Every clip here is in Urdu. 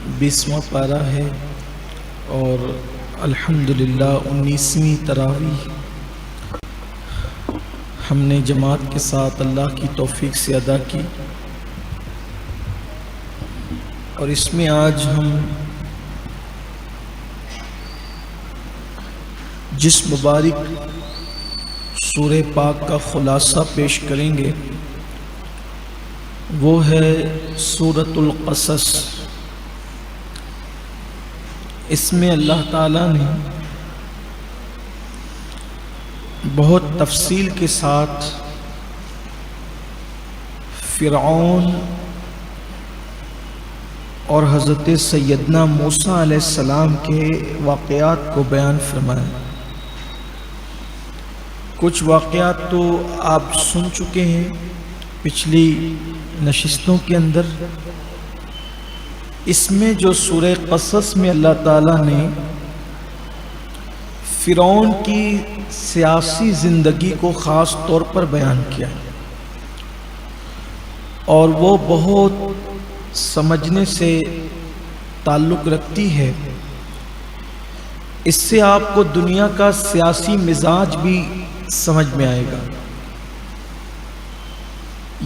20واں پارہ ہے اور الحمدللہ 19ویں تراویح ہم نے جماعت کے ساتھ اللہ کی توفیق سے ادا کی، اور اس میں آج ہم جس مبارک سورہ پاک کا خلاصہ پیش کریں گے وہ ہے سورۃ القصص۔ اس میں اللہ تعالیٰ نے بہت تفصیل کے ساتھ فرعون اور حضرت سیدنا موسیٰ علیہ السلام کے واقعات کو بیان فرمایا۔ کچھ واقعات تو آپ سن چکے ہیں پچھلی نشستوں کے اندر۔ اس میں جو سورہ قصص میں اللہ تعالیٰ نے فرعون کی سیاسی زندگی کو خاص طور پر بیان کیا، اور وہ بہت سمجھنے سے تعلق رکھتی ہے۔ اس سے آپ کو دنیا کا سیاسی مزاج بھی سمجھ میں آئے گا۔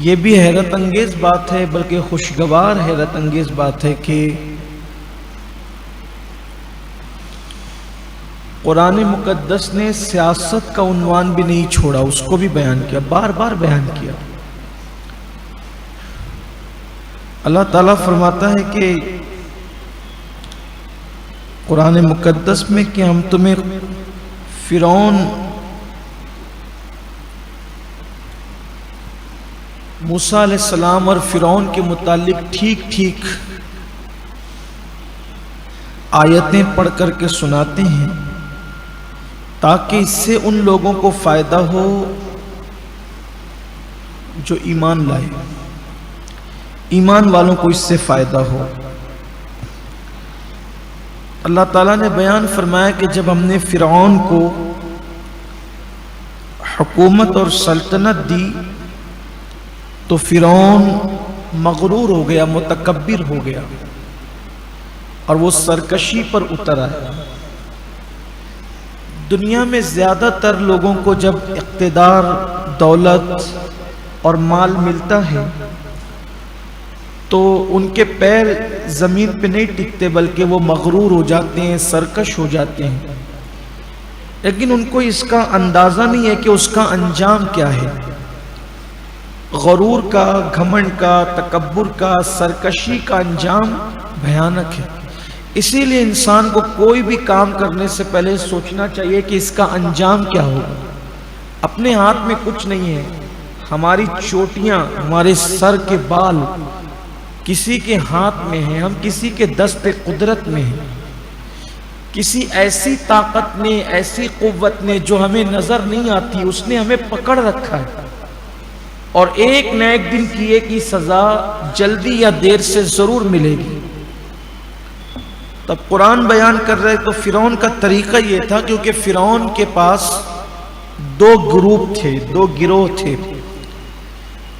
یہ بھی حیرت انگیز بات ہے، بلکہ خوشگوار حیرت انگیز بات ہے کہ قرآن مقدس نے سیاست کا عنوان بھی نہیں چھوڑا، اس کو بھی بیان کیا، بار بار بیان کیا۔ اللہ تعالیٰ فرماتا ہے کہ قرآن مقدس میں کہ ہم تمہیں فرعون موسیٰ علیہ السلام اور فرعون کے متعلق ٹھیک ٹھیک آیتیں پڑھ کر کے سناتے ہیں، تاکہ اس سے ان لوگوں کو فائدہ ہو جو ایمان لائے، ایمان والوں کو اس سے فائدہ ہو۔ اللہ تعالیٰ نے بیان فرمایا کہ جب ہم نے فرعون کو حکومت اور سلطنت دی تو فرعون مغرور ہو گیا، متکبر ہو گیا، اور وہ سرکشی پر اتر آیا۔ دنیا میں زیادہ تر لوگوں کو جب اقتدار، دولت اور مال ملتا ہے تو ان کے پیر زمین پہ نہیں ٹکتے، بلکہ وہ مغرور ہو جاتے ہیں، سرکش ہو جاتے ہیں۔ لیکن ان کو اس کا اندازہ نہیں ہے کہ اس کا انجام کیا ہے۔ غرور کا، گھمنڈ کا، تکبر کا، سرکشی کا انجام بھیانک ہے۔ اسی لیے انسان کو کوئی بھی کام کرنے سے پہلے سوچنا چاہیے کہ اس کا انجام کیا ہوگا۔ اپنے ہاتھ میں کچھ نہیں ہے، ہماری چوٹیاں، ہمارے سر کے بال کسی کے ہاتھ میں ہیں، ہم کسی کے دست قدرت میں ہیں۔ کسی ایسی طاقت نے، ایسی قوت نے جو ہمیں نظر نہیں آتی، اس نے ہمیں پکڑ رکھا ہے، اور ایک نہ ایک دن کیے کی سزا جلدی یا دیر سے ضرور ملے گی۔ تب قرآن بیان کر رہے تو فرعون کا طریقہ یہ تھا، کیونکہ فرعون کے پاس دو گروپ تھے، دو گروہ تھے۔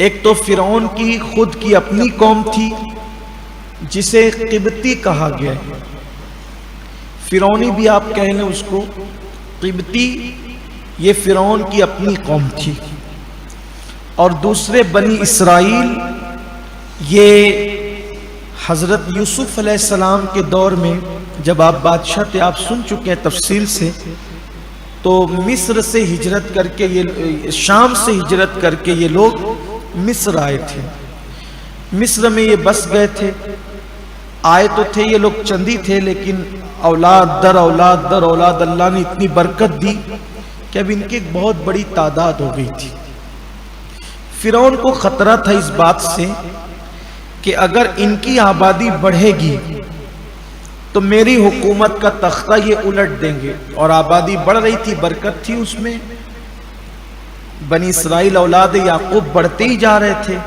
ایک تو فرعون کی خود کی اپنی قوم تھی جسے قبطی کہا گیا ہے، فرعونی بھی آپ کہہ لیں اس کو، قبطی یہ فرعون کی اپنی قوم تھی۔ اور دوسرے بنی اسرائیل، یہ حضرت یوسف علیہ السلام کے دور میں جب آپ بادشاہ تھے، آپ سن چکے ہیں تفصیل سے، تو مصر سے ہجرت کر کے، یہ شام سے ہجرت کر کے یہ لوگ مصر آئے تھے۔ مصر میں یہ بس گئے تھے، آئے تو تھے یہ لوگ چندی تھے، لیکن اولاد در اولاد در اولاد اللہ نے اتنی برکت دی کہ اب ان کی ایک بہت بڑی تعداد ہو گئی تھی۔ فرعون کو خطرہ تھا اس بات سے کہ اگر ان کی آبادی بڑھے گی تو میری حکومت کا تختہ یہ الٹ دیں گے، اور آبادی بڑھ رہی تھی، برکت تھی اس میں، بنی اسرائیل اولاد یعقوب بڑھتے ہی جا رہے تھے۔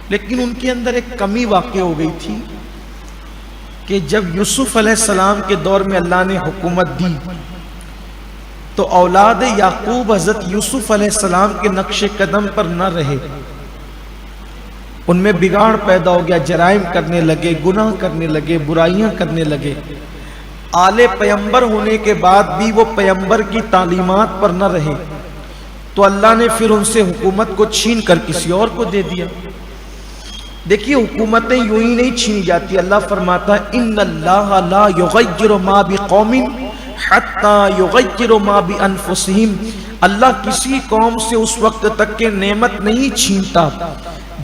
لیکن ان کے اندر ایک کمی واقع ہو گئی تھی کہ جب یوسف علیہ السلام کے دور میں اللہ نے حکومت دی تو اولاد یعقوب حضرت یوسف علیہ السلام کے نقش قدم پر نہ رہے، ان میں بگاڑ پیدا ہو گیا، جرائم کرنے لگے، گناہ کرنے لگے، برائیاں کرنے لگے۔ آل پیمبر ہونے کے بعد بھی وہ پیمبر کی تعلیمات پر نہ رہے تو اللہ نے پھر ان سے حکومت کو چھین کر کسی اور کو دے دیا۔ دیکھیے حکومتیں یوں ہی نہیں چھینی جاتی، اللہ فرماتا ہے ان اللہ لا یغیر ما بقوم حتی یغیر ما بانفسہم، اللہ کسی قوم سے اس وقت تک کہ نعمت نہیں چھینتا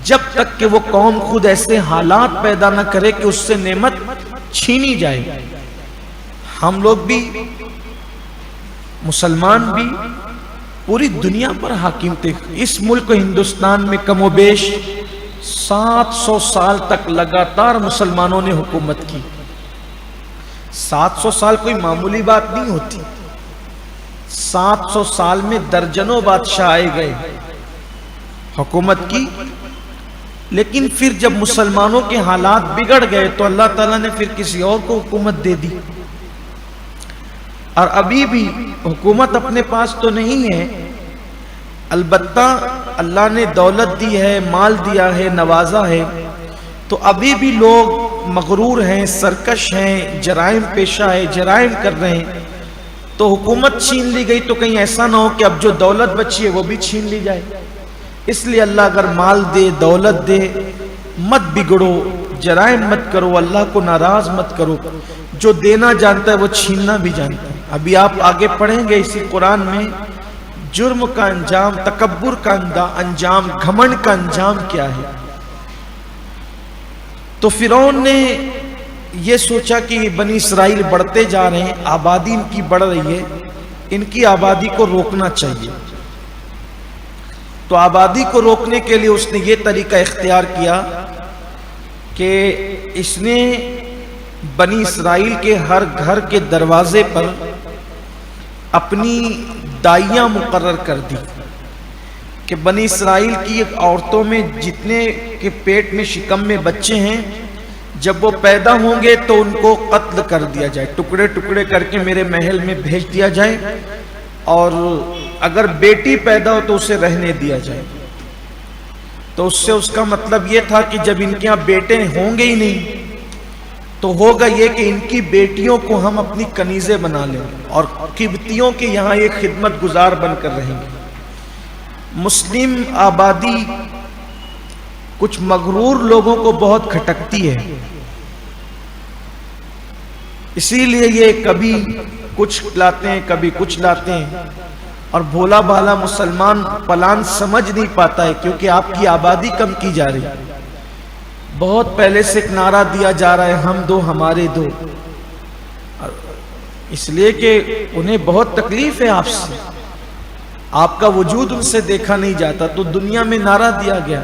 جب تک کہ وہ قوم خود ایسے حالات پیدا نہ کرے کہ اس سے نعمت چھینی جائے۔ ہم لوگ بھی، مسلمان بھی پوری دنیا پر حاکم تھے۔ اس ملک ہندوستان میں کم و بیش 700 سال تک لگاتار مسلمانوں نے حکومت کی۔ 700 سال کوئی معمولی بات نہیں ہوتی۔ 700 سال میں درجنوں بادشاہ آئے گئے، حکومت کی، لیکن پھر جب مسلمانوں کے حالات بگڑ گئے تو اللہ تعالیٰ نے پھر کسی اور کو حکومت دے دی۔ اور ابھی بھی حکومت اپنے پاس تو نہیں ہے، البتہ اللہ نے دولت دی ہے، مال دیا ہے، نوازا ہے، تو ابھی بھی لوگ مغرور ہیں، سرکش ہیں، جرائم پیشہ ہے، جرائم کر رہے ہیں۔ تو حکومت چھین لی گئی تو کہیں ایسا نہ ہو کہ اب جو دولت بچی ہے وہ بھی چھین لی جائے۔ اس لیے اللہ اگر مال دے، دولت دے، مت بگڑو، جرائم مت کرو، اللہ کو ناراض مت کرو۔ جو دینا جانتا ہے وہ چھیننا بھی جانتا ہے۔ ابھی آپ آگے پڑھیں گے اسی قرآن میں جرم کا انجام، تکبر کا انجام، گھمنڈ کا انجام کیا ہے۔ تو فرعون نے یہ سوچا کہ بنی اسرائیل بڑھتے جا رہے ہیں، آبادی ان کی بڑھ رہی ہے، ان کی آبادی کو روکنا چاہیے۔ تو آبادی کو روکنے کے لیے اس نے یہ طریقہ اختیار کیا کہ اس نے بنی اسرائیل کے ہر گھر کے دروازے پر اپنی دائیاں مقرر کر دی کہ بنی اسرائیل کی عورتوں میں جتنے کے پیٹ میں شکم میں بچے ہیں، جب وہ پیدا ہوں گے تو ان کو قتل کر دیا جائے، ٹکڑے ٹکڑے کر کے میرے محل میں بھیج دیا جائے، اور اگر بیٹی پیدا ہو تو اسے رہنے دیا جائے۔ تو اس سے اس کا مطلب یہ تھا کہ جب ان کے یہاں بیٹے ہوں گے ہی نہیں تو ہوگا یہ کہ ان کی بیٹیوں کو ہم اپنی کنیزیں بنا لیں اور قبطیوں کے یہاں یہ خدمت گزار بن کر رہیں گے۔ مسلم آبادی کچھ مغرور لوگوں کو بہت کھٹکتی ہے، اسی لیے یہ کبھی کچھ لاتے ہیں، کبھی کچھ لاتے ہیں، اور بھولا بھالا مسلمان پلان سمجھ نہیں پاتا ہے کیونکہ آپ کی آبادی کم کی جا رہی ہے۔ بہت پہلے سے ایک نعرہ دیا جا رہا ہے ہم دو ہمارے دو، اس لیے کہ انہیں بہت تکلیف ہے آپ سے، آپ کا وجود ان سے دیکھا نہیں جاتا، تو دنیا میں نعرہ دیا گیا۔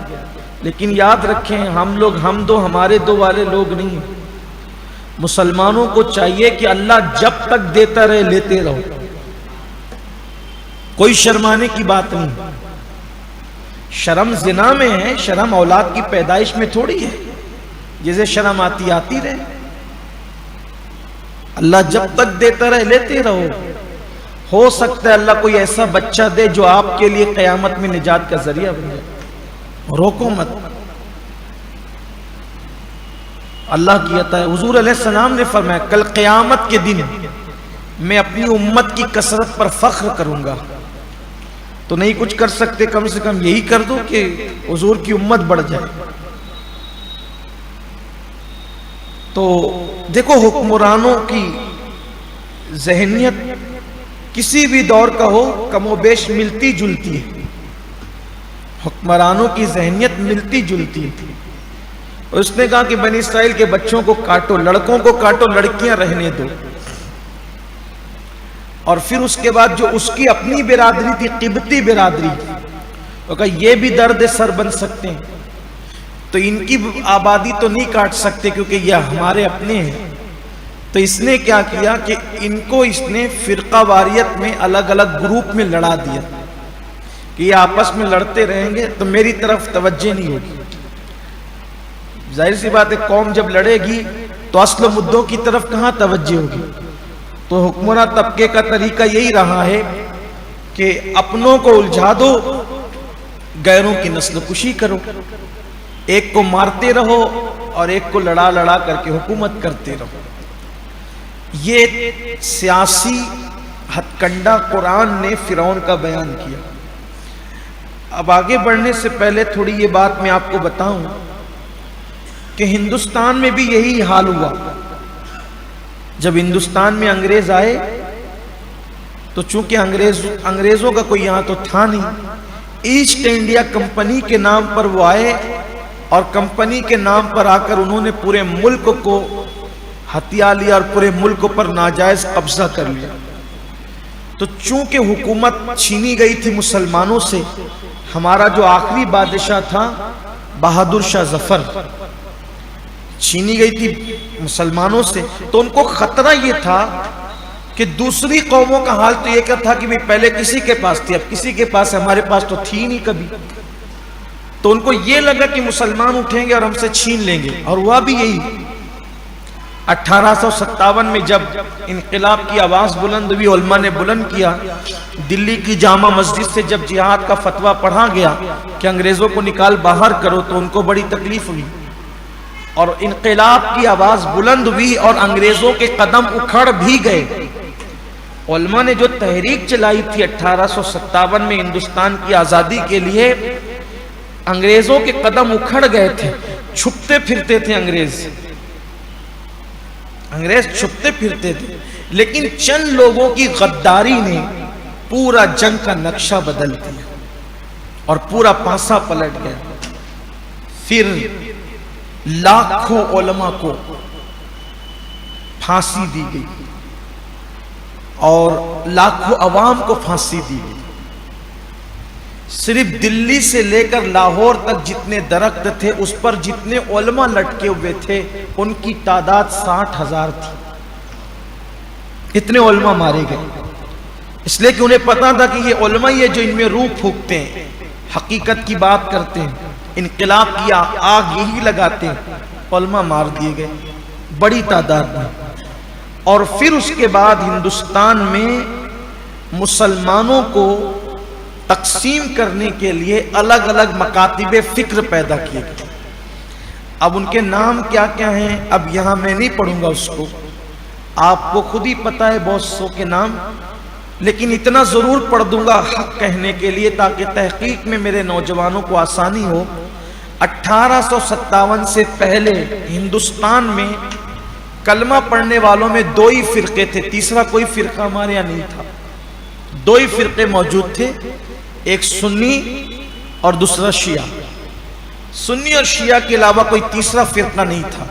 لیکن یاد رکھیں ہم لوگ ہم دو ہمارے دو والے لوگ نہیں ہیں۔ مسلمانوں کو چاہیے کہ اللہ جب تک دیتا رہے لیتے رہو، کوئی شرمانے کی بات نہیں۔ شرم زنا میں ہے، شرم اولاد کی پیدائش میں تھوڑی ہے، جسے شرم آتی رہے۔ اللہ جب تک دیتا رہے لیتے رہو، ہو سکتا ہے اللہ کوئی ایسا بچہ دے جو آپ کے لیے قیامت میں نجات کا ذریعہ بن جائے، روکو مت۔ اللہ کی عطا ہے، حضور علیہ السلام نے فرمایا کل قیامت کے دن میں اپنی امت کی کثرت پر فخر کروں گا، تو نہیں کچھ کر سکتے کم سے کم یہی کر دو کہ حضور کی امت بڑھ جائے۔ تو دیکھو حکمرانوں کی ذہنیت کسی بھی دور کا ہو کم و بیش ملتی جلتی ہے، حکمرانوں کی ذہنیت ملتی جلتی تھی۔ اور اس نے کہا کہ بنی اسرائیل کے بچوں کو کاٹو، لڑکوں کو کاٹو، لڑکیاں رہنے دو۔ اور پھر اس کے بعد جو اس کی اپنی برادری تھی، قبطی برادری، وہ کہا یہ بھی درد سر بن سکتے ہیں، تو ان کی آبادی تو نہیں کاٹ سکتے کیونکہ یہ ہمارے اپنے ہیں۔ تو اس نے کیا کیا کہ ان کو اس نے فرقہ واریت میں الگ الگ گروپ میں لڑا دیا کہ یہ آپس میں لڑتے رہیں گے تو میری طرف توجہ نہیں ہوگی۔ ظاہر سی بات ہے قوم جب لڑے گی تو اصل مدوں کی طرف کہاں توجہ ہوگی۔ تو حکمراں طبقے کا طریقہ یہی رہا ہے کہ اپنوں کو الجھا دو، غیروں کی نسل کشی کرو۔ ایک کو مارتے رہو اور ایک کو لڑا لڑا کر کے حکومت کرتے رہو. یہ سیاسی ہتھ کنڈا قرآن نے فرعون کا بیان کیا. اب آگے بڑھنے سے پہلے تھوڑی یہ بات میں آپ کو بتاؤں کہ ہندوستان میں بھی یہی حال ہوا. جب ہندوستان میں انگریز آئے تو چونکہ انگریزوں کا کوئی یہاں تو تھا نہیں، ایسٹ انڈیا کمپنی کے نام پر وہ آئے اور کمپنی کے نام پر آ کر انہوں نے پورے ملک کو ہتھیا لیا اور پورے ملک پر ناجائز قبضہ کر لیا. تو چونکہ حکومت چھینی گئی تھی مسلمانوں سے، ہمارا جو آخری بادشاہ تھا بہادر شاہ ظفر، چھینی گئی تھی مسلمانوں سے، تو ان کو خطرہ یہ تھا کہ دوسری قوموں کا حال تو یہ تھا کہ پہلے کسی کے پاس تھی، اب کسی کے پاس، ہمارے پاس تو تھی نہیں کبھی. تو ان کو یہ لگا کہ مسلمان اٹھیں گے اور ہم سے چھین لیں گے، اور ہوا بھی یہی. 1857 میں جب انقلاب کی آواز بلند ہوئی، علماء نے بلند کیا، دلی کی جامع مسجد سے جب جہاد کا فتویٰ پڑھا گیا کہ انگریزوں کو نکال باہر کرو، تو ان کو بڑی تکلیف ہوئی اور انقلاب کی آواز بلند ہوئی اور انگریزوں کے قدم اکھڑ بھی گئے. علماء نے جو تحریک چلائی تھی 1857 میں ہندوستان کی آزادی کے لیے، انگریزوں کے قدم اکھڑ گئے تھے. چھپتے پھرتے تھے انگریز چھپتے پھرتے تھے، لیکن چند لوگوں کی غداری نے پورا جنگ کا نقشہ بدل دیا اور پورا پانسا پلٹ گیا. پھر لاکھوں علماء کو پھانسی دی گئی اور لاکھوں عوام کو پھانسی دی گئی. صرف دلی سے لے کر لاہور تک جتنے درخت تھے، اس پر جتنے علماء لٹکے ہوئے تھے، ان کی تعداد 60,000 تھی. اتنے علماء مارے گئے، اس لیے کہ انہیں پتا تھا کہ یہ علماء یہ جو ان میں روح پھونکتے ہیں، حقیقت کی بات کرتے ہیں، انقلاب کی آگ یہی لگاتے ہیں. علماء مار دیے گئے بڑی تعداد میں. اور پھر اس کے بعد ہندوستان میں مسلمانوں کو تقسیم کرنے کے لیے الگ الگ مکاتب فکر پیدا کیے گئے. اب ان کے نام کیا کیا ہیں اب یہاں میں نہیں پڑھوں گا، اس کو آپ کو خود ہی پتا ہے بہت سو کے نام، لیکن اتنا ضرور پڑھ دوں گا حق کہنے کے لیے تاکہ تحقیق میں میرے نوجوانوں کو آسانی ہو. 1857 سے پہلے ہندوستان میں کلمہ پڑھنے والوں میں 2 ہی فرقے تھے، تیسرا کوئی فرقہ ہمارے یہاں نہیں تھا. 2 ہی فرقے موجود تھے، ایک سنی اور دوسرا شیعہ. سنی اور شیعہ کے علاوہ کوئی تیسرا فرقہ نہیں تھا.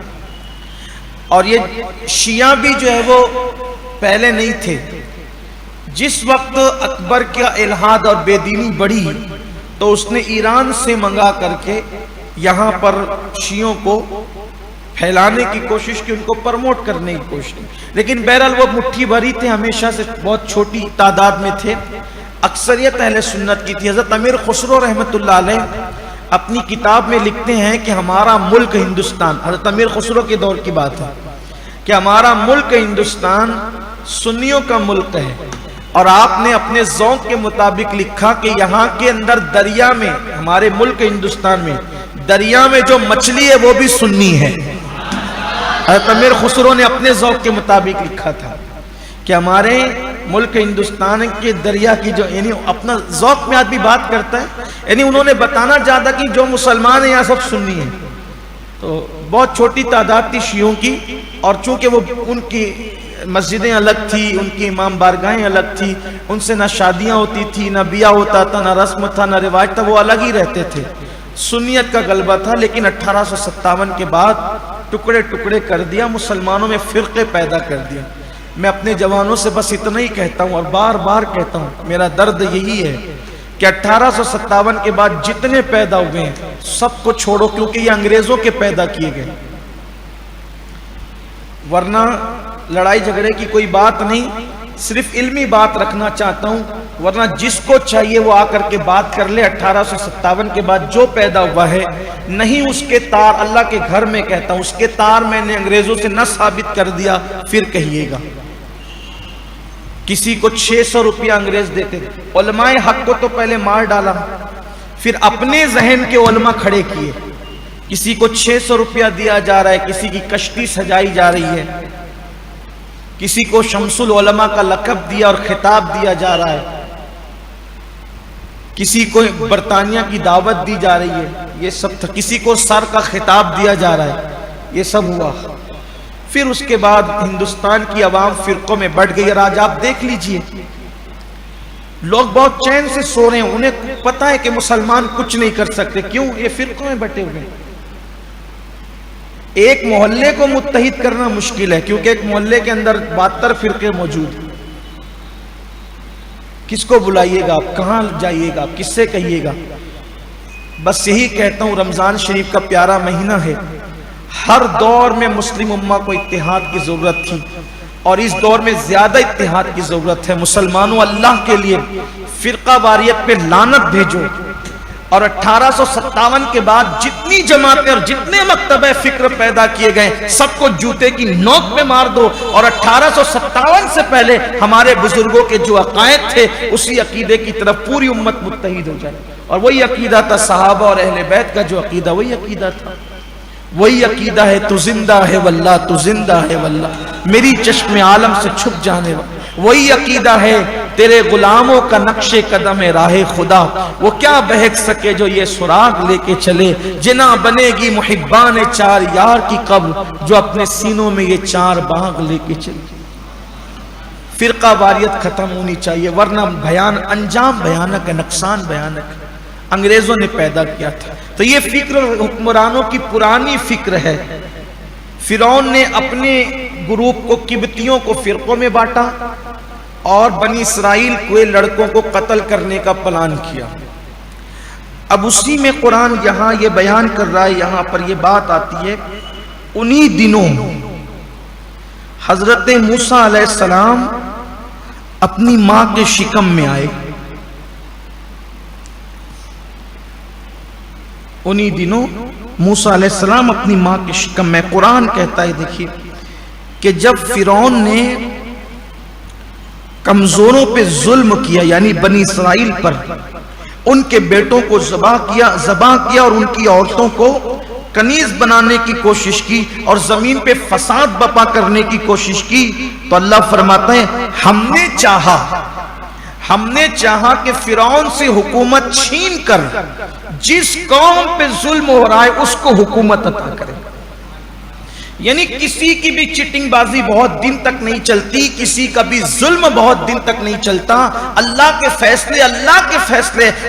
اور یہ شیعہ بھی جو ہے وہ پہلے نہیں تھے. جس وقت اکبر کا الحاد اور بے دینی بڑھی تو اس نے ایران سے منگا کر کے یہاں پر شیعوں کو پھیلانے کی کوشش کی، ان کو پرموٹ کرنے کی کوشش کی. لیکن بہرحال وہ مٹھی بھری تھے، ہمیشہ سے بہت چھوٹی تعداد میں تھے. اکثریت اہل سنت کی تھی. حضرت امیر خسرو رحمۃ اللہ علیہ اپنی کتاب میں لکھتے ہیں کہ ہمارا ملک ہندوستان، حضرت امیر خسرو کے دور کی بات ہے، کہ ہمارا ملک ہندوستان سنیوں کا ملک ہے. اور آپ نے اپنے ذوق کے مطابق لکھا کہ یہاں کے اندر دریا میں، ہمارے ملک ہندوستان میں دریا میں جو مچھلی ہے وہ بھی سنی ہے. حضرت امیر خسرو نے اپنے ذوق کے مطابق لکھا تھا کہ ہمارے ملک ہندوستان کے دریا کی جو، یعنی اپنا ذوق میں آدمی بات کرتا ہے، یعنی انہوں نے بتانا چاہتا کہ جو مسلمان ہیں یہاں سب سنی ہیں. تو بہت چھوٹی تعداد تھی شیعوں کی، اور چونکہ وہ ان کی مسجدیں الگ تھی، ان کی امام بارگاہیں الگ تھی، ان سے نہ شادیاں ہوتی تھی، نہ بیاہ ہوتا تھا، نہ رسم تھا، نہ رواج تھا، وہ الگ ہی رہتے تھے. سنیت کا غلبہ تھا. لیکن 1857 کے بعد ٹکڑے ٹکڑے کر دیا، مسلمانوں میں فرقے پیدا کر دیا. میں اپنے جوانوں سے بس اتنا ہی کہتا ہوں اور بار بار کہتا ہوں، میرا درد یہی ہے کہ 1857 کے بعد جتنے پیدا ہوئے ہیں سب کو چھوڑو، کیونکہ یہ انگریزوں کے پیدا کیے گئے. ورنہ لڑائی جھگڑے کی کوئی بات نہیں، صرف علمی بات رکھنا چاہتا ہوں. ورنہ جس کو چاہیے وہ آ کر کے بات کر لے. 1857 کے بعد جو پیدا ہوا ہے، نہیں اس کے تار، اللہ کے گھر میں کہتا ہوں، اس کے تار میں نے انگریزوں سے نہ ثابت کر دیا پھر کہیے گا. کسی کو 600 روپیہ انگریز دیتے تھے، علماء حق کو تو پہلے مار ڈالا، پھر اپنے ذہن کے علماء کھڑے کیے کسی کو 600 روپیہ دیا جا رہا ہے، کسی کی کشتی سجائی جا رہی ہے، کسی کو شمس العلماء کا لقب دیا اور خطاب دیا جا رہا ہے، کسی کو برطانیہ کی دعوت دی جا رہی ہے، یہ سب تھا، کسی کو سر کا خطاب دیا جا رہا ہے، یہ سب ہوا۔ پھر اس کے بعد ہندوستان کی عوام فرقوں میں بٹ گئی، اور آج آپ دیکھ لیجئے لوگ بہت چین سے سو رہے ہیں، انہیں پتا ہے کہ مسلمان کچھ نہیں کر سکتے، کیوں؟ یہ فرقوں میں بٹے ہوئے ہیں۔ ایک محلے کو متحد کرنا مشکل ہے، کیونکہ ایک محلے کے اندر 72 فرقے موجود ہیں۔ کس کو بلائیے گا آپ؟ کہاں جائیے گا آپ؟ کس سے کہیے گا؟ بس یہی کہتا ہوں، رمضان شریف کا پیارا مہینہ ہے، ہر دور میں مسلم امہ کو اتحاد کی ضرورت تھی، اور اس دور میں زیادہ اتحاد کی ضرورت ہے۔ مسلمانوں، اللہ کے لیے فرقہ واریت پہ لعنت بھیجو، اور 1857 کے بعد جتنی جماعتیں اور جتنے مکتبہ فکر پیدا کیے گئے سب کو جوتے کی نوک پہ مار دو، اور 1857 سے پہلے ہمارے بزرگوں کے جو عقائد تھے اسی عقیدے کی طرف پوری امت متحد ہو جائے۔ اور وہی عقیدہ تھا صحابہ اور اہل بیت کا، جو عقیدہ وہی عقیدہ تھا، وہی عقیدہ ہے۔ تو زندہ ہے واللہ، تو زندہ ہے واللہ، میری چشم عالم سے چھپ جانے والا، وہی عقیدہ ہے۔ تیرے غلاموں کا نقش قدم ہے راہ خدا، وہ کیا بہک سکے جو یہ سراغ لے کے چلے، جنا بنے گی محبان چار یار کی قبر، جو اپنے سینوں میں یہ چار باغ لے کے چلے۔ فرقہ واریت ختم ہونی چاہیے، ورنہ انجام بھیانک ہے، نقصان بھیانک ہے، انگریزوں نے پیدا کیا تھا۔ تو یہ فکر حکمرانوں کی پرانی فکر ہے۔ فرعون نے اپنے گروپ کو، قبطیوں کو فرقوں میں بانٹا، اور بنی اسرائیل کے لڑکوں کو قتل کرنے کا پلان کیا۔ اب اسی میں قرآن یہاں یہ بیان کر رہا ہے، یہاں پر یہ بات آتی ہے، انہی دنوں حضرت موسیٰ علیہ السلام اپنی ماں کے شکم میں آئے، انہی دنوں موسیٰ علیہ السلام اپنی ماں کے شکم میں۔ قرآن کہتا ہے، دیکھیے کہ جب فرعون نے کمزوروں پہ ظلم کیا، یعنی بنی اسرائیل پر، ان کے بیٹوں کو ذبح کیا اور ان کی عورتوں کو کنیز بنانے کی کوشش کی اور زمین پہ فساد بپا کرنے کی کوشش کی، تو اللہ فرماتا ہے ہم نے چاہا کہ فرعون سے حکومت چھین کر جس قوم پہ ظلم ہو رہا ہے اس کو حکومت عطا کرے۔ یعنی کسی کی بھی چٹنگ بازی بہت دن تک نہیں چلتی، کسی کا بھی ظلم بہت دن تک نہیں چلتا۔ اللہ کے فیصلے،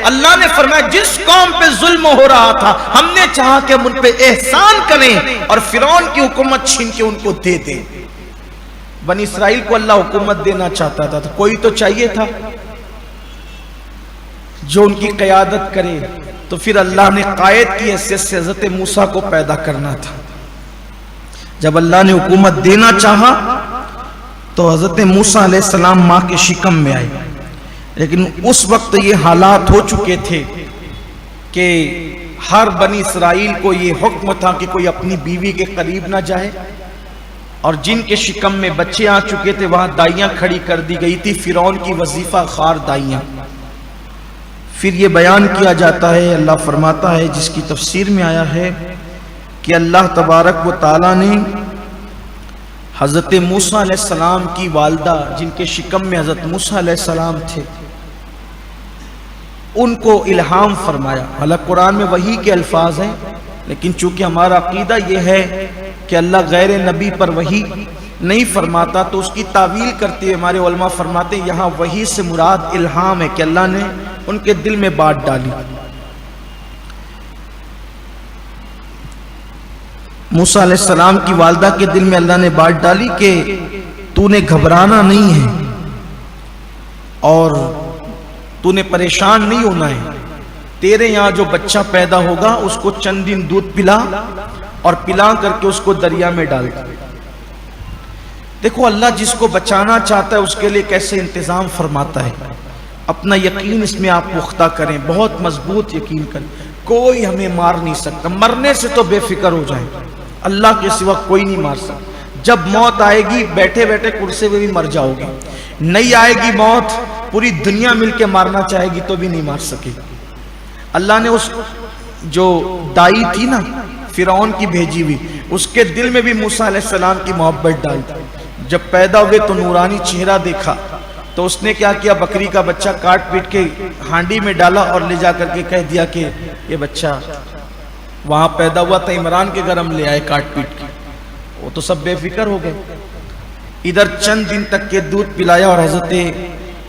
اللہ نے فرمایا جس قوم پہ ظلم ہو رہا تھا ہم نے چاہا کہ ہم ان پہ احسان کریں اور فرعون کی حکومت چھین کے ان کو دے دیں۔ بنی اسرائیل کو اللہ حکومت دینا چاہتا تھا، تو کوئی تو چاہیے تھا جو ان کی قیادت کرے، تو پھر اللہ نے قائد کی حیثیت سے حضرت موسیٰ کو پیدا کرنا تھا۔ جب اللہ نے حکومت دینا چاہا تو حضرت موسیٰ علیہ السلام ماں کے شکم میں آئے، لیکن اس وقت یہ حالات ہو چکے تھے کہ ہر بنی اسرائیل کو یہ حکم تھا کہ کوئی اپنی بیوی کے قریب نہ جائے، اور جن کے شکم میں بچے آ چکے تھے وہاں دائیاں کھڑی کر دی گئی تھی، فرعون کی وظیفہ خوار دائیاں۔ پھر یہ بیان کیا جاتا ہے، اللہ فرماتا ہے جس کی تفسیر میں آیا ہے کہ اللہ تبارک و تعالیٰ نے حضرت موسیٰ علیہ السلام کی والدہ، جن کے شکم میں حضرت موسیٰ علیہ السلام تھے، ان کو الہام فرمایا۔ حالانکہ قرآن میں وحی کے الفاظ ہیں، لیکن چونکہ ہمارا عقیدہ یہ ہے کہ اللہ غیر نبی پر وحی نہیں فرماتا، تو اس کی تعویل کرتے ہوئے ہمارے علماء فرماتے ہیں یہاں وحی سے مراد الہام ہے، کہ اللہ نے ان کے دل میں بات ڈالی۔ موسیٰ علیہ السلام کی والدہ کے دل میں اللہ نے بات ڈالی کہ تو نے گھبرانا نہیں ہے اور تو نے پریشان نہیں ہونا ہے، تیرے یہاں جو بچہ پیدا ہوگا اس کو چند دن دودھ پلا اور پلا کر کے اس کو دریا میں ڈال دے۔ دیکھو اللہ جس کو بچانا چاہتا ہے اس کے لیے کیسے انتظام فرماتا ہے۔ اپنا یقین اس میں آپ پختہ کریں، بہت مضبوط یقین کریں، کوئی ہمیں مار نہیں سکتا۔ مرنے سے تو بے فکر ہو جائیں، اللہ کے سوا کوئی نہیں مار سکتا۔ جب موت آئے گی بیٹھے بیٹھے کرسی میں بھی مر جاؤ گے، نہیں آئے گی موت پوری دنیا مل کے مارنا چاہے گی تو بھی نہیں مار سکے۔ اللہ نے اس جو دائی تھی نا فرعون کی بھیجی ہوئی، اس کے دل میں بھی موسیٰ علیہ السلام کی محبت ڈال دی۔ جب پیدا ہوئے تو نورانی چہرہ دیکھا تو اس نے کیا کیا، بکری کا بچہ کاٹ پیٹ کے ہانڈی میں ڈالا اور لے جا کر کے کہہ دیا کہ یہ بچہ وہاں پیدا ہوا تھا، عمران کے گھر ہم لے آئے کاٹ پیٹ کے۔ وہ تو سب بے فکر ہو گئے۔ ادھر چند دن تک کے دودھ پلایا، اور حضرت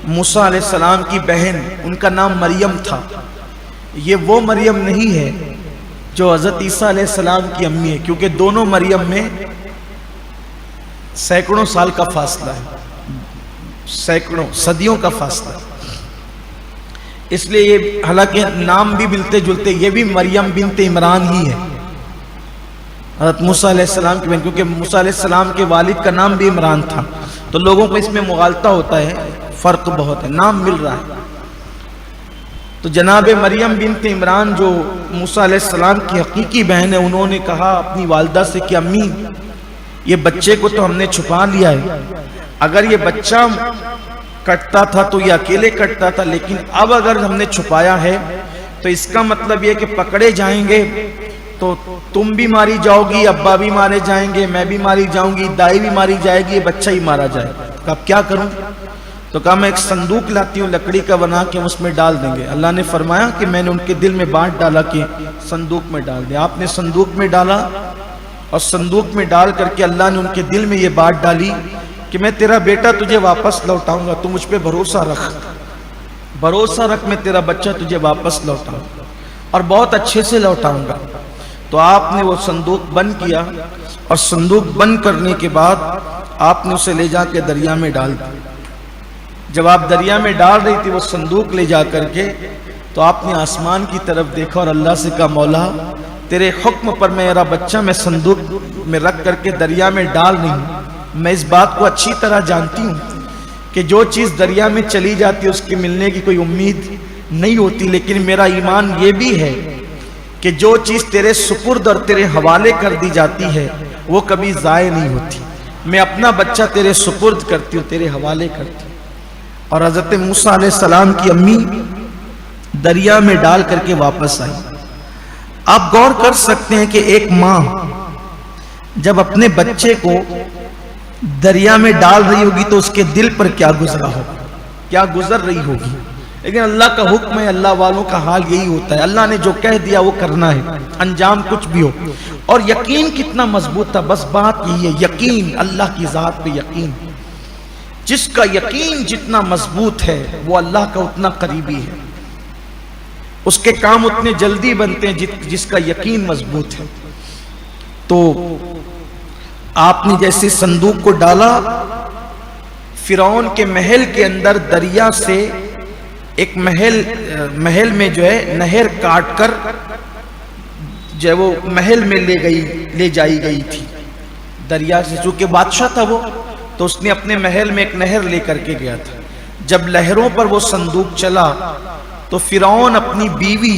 موسیٰ علیہ السلام کی بہن، ان کا نام مریم تھا، یہ وہ مریم نہیں ہے جو حضرت عیسیٰ علیہ السلام کی امی ہے، کیونکہ دونوں مریم میں سینکڑوں سال کا فاصلہ ہے، سینکڑوں صدیوں کا فاصلہ ہے۔ اس لیے یہ حالانکہ نام بھی ملتے جلتے، یہ بھی مریم بنت عمران ہی ہے، حضرت موسیٰ علیہ السلام کی بہن، کیونکہ موسیٰ علیہ السلام کے والد کا نام بھی عمران تھا، تو لوگوں کو اس میں مغالطہ ہوتا ہے، فرق بہت ہے، نام مل رہا ہے۔ تو جناب مریم بنت عمران جو موسیٰ علیہ السلام کی حقیقی بہن ہے، انہوں نے کہا اپنی والدہ سے کہ امی، یہ بچے کو تو ہم نے چھپا لیا ہے، اگر یہ بچہ کٹتا تھا تو یہ اکیلے کٹتا تھا، لیکن اب اگر ہم نے چھپایا ہے تو اس کا مطلب یہ کہ پکڑے جائیں گے تو تم بھی ماری جاؤ گی، ابا بھی مارے جائیں گے، میں بھی ماری جاؤں گی، دائی بھی ماری جائے گی، یہ بچہ ہی مارا جائے گا۔ اب کیا کروں؟ تو کہا میں ایک صندوق لاتی ہوں لکڑی کا بنا کے، اس میں ڈال دیں گے۔ اللہ نے فرمایا کہ میں نے ان کے دل میں بانٹ ڈالا کہ صندوق میں ڈال دیں۔ آپ نے صندوق میں ڈالا، اور صندوق میں ڈال کر کے اللہ نے ان کے دل میں یہ بات ڈالی کہ میں تیرا بیٹا تجھے واپس لوٹاؤں گا، تو مجھ پہ بھروسہ رکھ، بھروسہ رکھ، میں تیرا بچہ تجھے واپس لوٹاؤں گا، اور بہت اچھے سے لوٹاؤں گا۔ تو آپ نے وہ صندوق بند کیا، اور صندوق بند کرنے کے بعد آپ نے اسے لے جا کے دریا میں ڈال دیا۔ جب آپ دریا میں ڈال رہی تھی وہ صندوق لے جا کر کے، تو آپ نے آسمان کی طرف دیکھا اور اللہ سے کہا مولا تیرے حکم پر میرا بچہ میں صندوق میں رکھ کر کے دریا میں ڈال رہی ہوں۔ میں اس بات کو اچھی طرح جانتی ہوں کہ جو چیز دریا میں چلی جاتی ہے اس کے ملنے کی کوئی امید نہیں ہوتی، لیکن میرا ایمان یہ بھی ہے کہ جو چیز تیرے سپرد اور تیرے حوالے کر دی جاتی ہے وہ کبھی ضائع نہیں ہوتی۔ میں اپنا بچہ تیرے سپرد کرتی ہوں، تیرے حوالے کرتی ہوں۔ اور حضرت موسیٰ علیہ السلام کی امی دریا میں ڈال کر کے واپس آئی۔ آپ غور کر سکتے ہیں کہ ایک ماں جب اپنے بچے کو دریا میں ڈال رہی ہوگی تو اس کے دل پر کیا گزرا ہوگا، کیا گزر رہی ہوگی۔ لیکن اللہ کا حکم ہے، اللہ والوں کا حال یہی ہوتا ہے، اللہ نے جو کہہ دیا وہ کرنا ہے، انجام کچھ بھی ہو۔ اور یقین کتنا مضبوط تھا، بس بات یہی ہے، یقین، اللہ کی ذات پہ یقین۔ جس کا یقین جتنا مضبوط ہے وہ اللہ کا اتنا قریبی ہے، اس کے کام اتنے جلدی بنتے ہیں جس کا یقین مضبوط ہے۔ تو آپ نے جیسے صندوق کو ڈالا، فرعون کے محل کے اندر دریا سے ایک محل میں جو ہے نہر کاٹ کر جو ہے وہ محل میں لے جائی گئی تھی دریا سے، چونکہ بادشاہ تھا وہ، تو اس نے اپنے محل میں ایک نہر لے کر کے گیا تھا۔ جب لہروں پر وہ صندوق چلا تو فرعون اپنی بیوی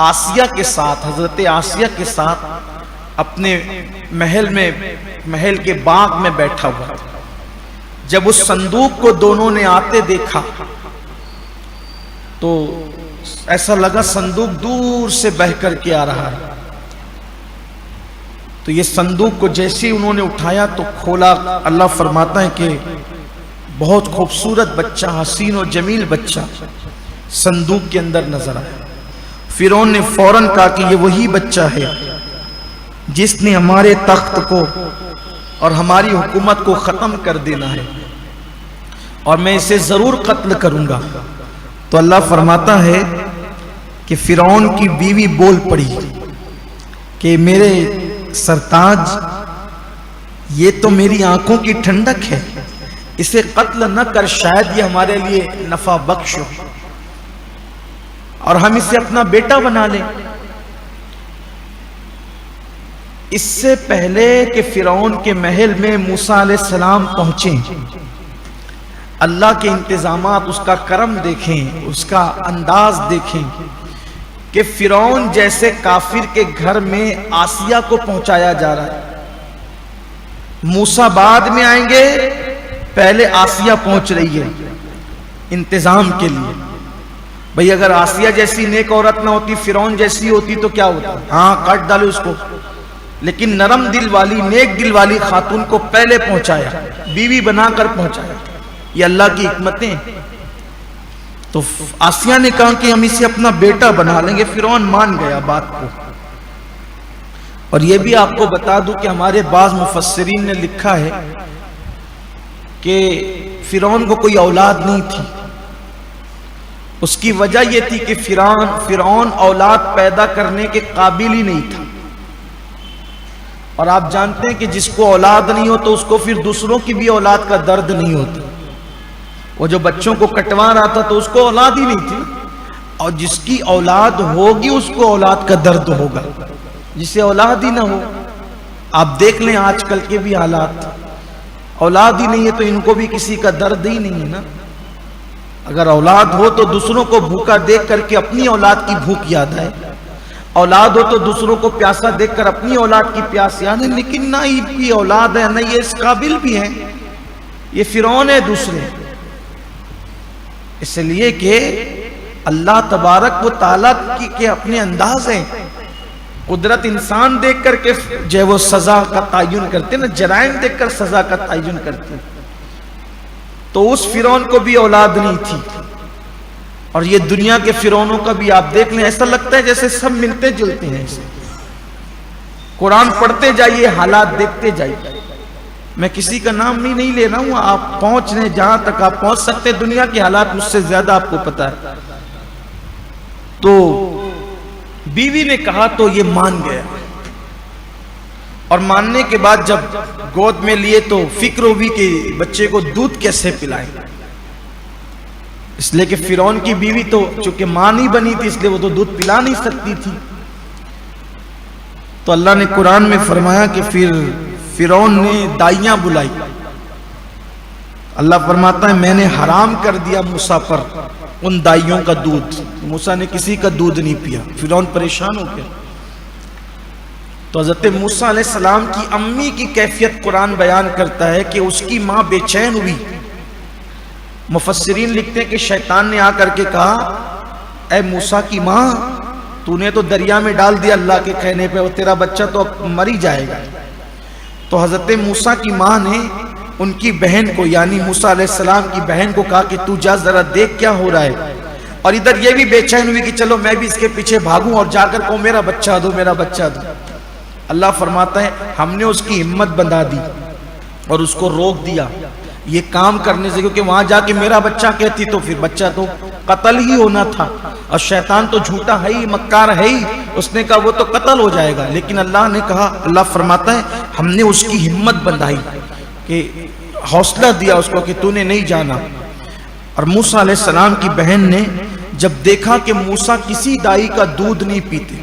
آسیہ کے ساتھ، حضرت آسیہ کے ساتھ اپنے محل کے باغ میں بیٹھا ہوا تھا۔ جب اس صندوق کو دونوں نے آتے دیکھا تو ایسا لگا صندوق دور سے بہہ کر کے آ رہا ہے۔ تو یہ صندوق کو جیسے ہی انہوں نے اٹھایا تو کھولا، اللہ فرماتا ہے کہ بہت خوبصورت بچہ، حسین و جمیل بچہ صندوق کے اندر نظر آیا۔ فرعون نے فوراً کہا کہ یہ وہی بچہ ہے جس نے ہمارے تخت کو اور ہماری حکومت کو ختم کر دینا ہے، اور میں اسے ضرور قتل کروں گا۔ تو اللہ فرماتا ہے کہ فرعون کی بیوی بول پڑی کہ میرے سرتاج، یہ تو میری آنکھوں کی ٹھنڈک ہے، اسے قتل نہ کر، شاید یہ ہمارے لیے نفع بخش ہو اور ہم اسے اپنا بیٹا بنا لیں۔ اس سے پہلے کہ فرعون کے محل میں موسیٰ علیہ السلام پہنچیں، اللہ کے انتظامات، اس کا کرم دیکھیں، اس کا انداز دیکھیں کہ فرعون جیسے کافر کے گھر میں آسیہ کو پہنچایا جا رہا ہے۔ موسیٰ بعد میں آئیں گے، پہلے آسیہ پہنچ رہی ہے انتظام کے لیے۔ بھئی اگر آسیہ جیسی نیک عورت نہ ہوتی، فرعون جیسی ہوتی تو کیا ہوتا؟ ہاں کاٹ ڈالو اس کو، لیکن نرم دل والی نیک دل والی خاتون کو پہلے پہنچایا، بیوی بنا کر پہنچایا۔ یہ اللہ کی حکمتیں۔ تو آسیہ نے کہا کہ ہم اسے اپنا بیٹا بنا لیں گے، فرعون مان گیا بات کو۔ اور یہ بھی آپ کو بتا دوں کہ ہمارے بعض مفسرین نے لکھا ہے کہ فرعون کو کوئی اولاد نہیں تھی۔ اس کی وجہ یہ تھی کہ فرعون اولاد پیدا کرنے کے قابل ہی نہیں تھا، اور آپ جانتے ہیں کہ جس کو اولاد نہیں ہو تو اس کو پھر دوسروں کی بھی اولاد کا درد نہیں ہوتا۔ وہ جو بچوں کو کٹوا رہا تھا تو اس کو اولاد ہی نہیں تھی، اور جس کی اولاد ہوگی اس کو اولاد کا درد ہوگا، جسے اولاد ہی نہ ہو۔ آپ دیکھ لیں آج کل کے بھی حالات، اولاد ہی نہیں ہے تو ان کو بھی کسی کا درد ہی نہیں ہے نا۔ اگر اولاد ہو تو دوسروں کو بھوکا دیکھ کر کے اپنی اولاد کی بھوک یاد آئے، اولاد ہو تو دوسروں کو پیاسا دیکھ کر اپنی اولاد کی پیاس یاد ہے، لیکن نہ ان کی اولاد ہے نہ یہ اس قابل بھی ہے، یہ فرعون ہے دوسرے۔ اس لیے کہ اللہ تبارک و تعالیٰ کے اپنے انداز ہیں، قدرت انسان دیکھ کر کے جو وہ سزا کا تعین کرتے نا، جرائم دیکھ کر سزا کا تعین کرتے۔ تو اس فرعون کو بھی اولاد نہیں تھی، اور یہ دنیا کے فرعونوں کا بھی آپ دیکھ لیں، ایسا لگتا ہے جیسے سب ملتے جلتے ہیں۔ قرآن پڑھتے جائیے، حالات دیکھتے جائیے۔ میں کسی کا نام نہیں لے رہا ہوں، آپ پہنچ رہے جہاں تک آپ پہنچ سکتے، دنیا کے حالات مجھ سے زیادہ آپ کو پتا ہے۔ تو بیوی نے کہا تو یہ مان گیا، اور ماننے کے بعد جب گود میں لیے تو فکر ہوئی کہ بچے کو دودھ کیسے پلائیں، اس لیے کہ فرعون کی بیوی تو چونکہ ماں نہیں بنی تھی، اس لیے وہ تو دودھ پلا نہیں سکتی تھی۔ تو اللہ نے قرآن میں فرمایا کہ پھر فرعون نے دائیاں بلائی۔ اللہ فرماتا ہے میں نے حرام کر دیا موسیٰ پر ان دائیوں کا دودھ، موسیٰ نے کسی کا دودھ نہیں پیا۔ فرعون پریشان ہو گیا۔ تو حضرت موسیٰ علیہ السلام کی امی کی کیفیت قرآن بیان کرتا ہے کہ اس کی ماں بے چین ہوئی۔ مفسرین لکھتے ہیں کہ شیطان نے آ کر کے کہا اے موسیٰ کی ماں، تو نے تو دریا میں ڈال دیا اللہ کے کہنے پہ، وہ تیرا بچہ تو اب مر ہی جائے گا۔ تو حضرت موسیٰ کی ماں نے ان کی بہن کو یعنی موسیٰ علیہ السلام کی بہن کو کہا کہ تو جا ذرا دیکھ کیا ہو رہا ہے، اور ادھر یہ بھی بے چین ہوئی کہ چلو میں بھی اس کے پیچھے بھاگوں اور جا کر کہوں میرا بچہ دو میرا بچہ دو۔ اللہ فرماتا ہے ہم نے اس کی ہمت بندھا دی اور اس کو روک دیا یہ کام کرنے سے، کیونکہ وہاں جا کے میرا بچہ کہتی تو پھر بچہ تو قتل ہی ہونا تھا، اور شیطان تو جھوٹا ہے ہی، مکار ہے ہی، اس نے کہا وہ تو قتل ہو جائے گا۔ لیکن اللہ نے کہا، اللہ فرماتا ہے ہم نے اس کی ہمت بندھائی کہ حوصلہ دیا اس کو کہ تو نے نہیں جانا۔ اور موسیٰ علیہ السلام کی بہن نے جب دیکھا کہ موسیٰ کسی دائی کا دودھ نہیں پیتے،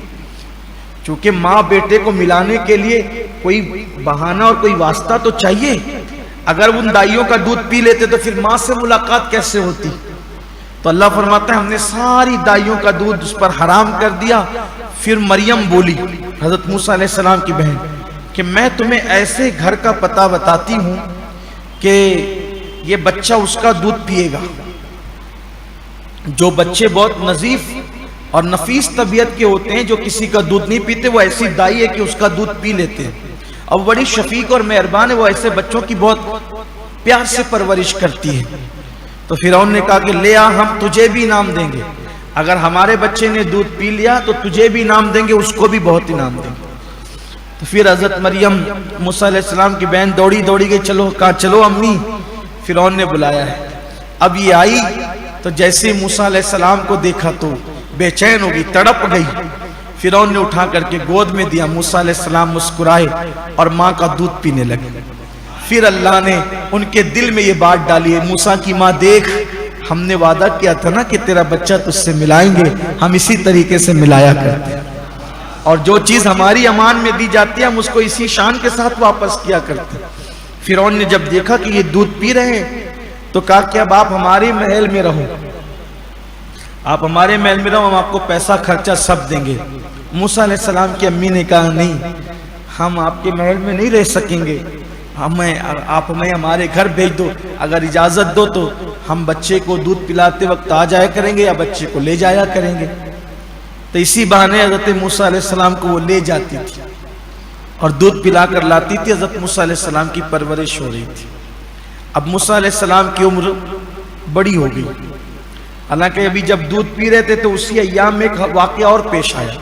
چونکہ ماں بیٹے کو ملانے کے لیے کوئی بہانہ اور کوئی واسطہ تو چاہیے، اگر ان دائیوں کا دودھ پی لیتے تو پھر ماں سے ملاقات کیسے ہوتی؟ تو اللہ فرماتا ہے ہم نے ساری دائیوں کا دودھ اس پر حرام کر دیا۔ پھر مریم بولی، حضرت موسیٰ علیہ السلام کی بہن، کہ میں تمہیں ایسے گھر کا پتہ بتاتی ہوں کہ یہ بچہ اس کا دودھ پیے گا۔ جو بچے بہت نظیف اور نفیس طبیعت کے ہوتے ہیں جو کسی کا دودھ نہیں پیتے، وہ ایسی دائی ہے کہ اس کا دودھ پی لیتے ہیں، اور بڑی شفیق اور مہربان ہے، وہ ایسے بچوں کی بہت پیار سے پرورش کرتی ہے۔ تو فرعون نے کہا کہ لے آ، ہم تجھے بھی انعام دیں گے، اگر ہمارے بچے نے دودھ پی لیا تو تجھے بھی انعام دیں گے، اس کو بھی بہت انعام دیں گے۔ تو پھر حضرت مریم موسیٰ علیہ السلام کی بہن دوڑی دوڑی گئی، چلو، کہا چلو امی فرعون نے بلایا ہے۔ اب یہ آئی تو جیسے موسیٰ علیہ السلام کو دیکھا تو بے چین ہو گئی، تڑپ گئی۔ فرعون نے اٹھا کر کے گود میں دیا، موسیٰ علیہ السلام مسکرائے اور ماں کا دودھ پینے لگے۔ پھر اللہ نے ان کے دل میں یہ بات ڈالی ہے، موسیٰ کی ماں دیکھ، ہم نے وعدہ کیا تھا نا کہ تیرا بچہ تجھ سے ملائیں گے، ہم اسی طریقے سے ملایا کرتے ہیں، اور جو چیز ہماری امان میں دی جاتی ہے ہم اس کو اسی شان کے ساتھ واپس کیا کرتے ہیں۔ فرعون نے جب دیکھا کہ یہ دودھ پی رہے ہیں تو کہا کہ اب آپ ہمارے محل میں رہو، آپ ہمارے محل میں رہو، ہم آپ کو پیسہ خرچہ سب دیں گے۔ موسیٰ علیہ السلام کی امی نے کہا نہیں، ہم آپ کے محل میں نہیں رہ سکیں گے، آپ ہمیں ہمارے گھر بھیج دو، اگر اجازت دو تو ہم بچے کو دودھ پلاتے وقت آ جایا کریں گے یا بچے کو لے جایا کریں گے۔ تو اسی بہانے حضرت موسیٰ علیہ السلام کو وہ لے جاتی تھی اور دودھ پلا کر لاتی تھی۔ حضرت موسیٰ علیہ السلام کی پرورش ہو رہی تھی۔ اب موسیٰ علیہ السلام کی عمر بڑی ہو گئی، حالانکہ ابھی جب دودھ پی رہے تھے تو اسی ایام میں ایک واقعہ اور پیش آیا۔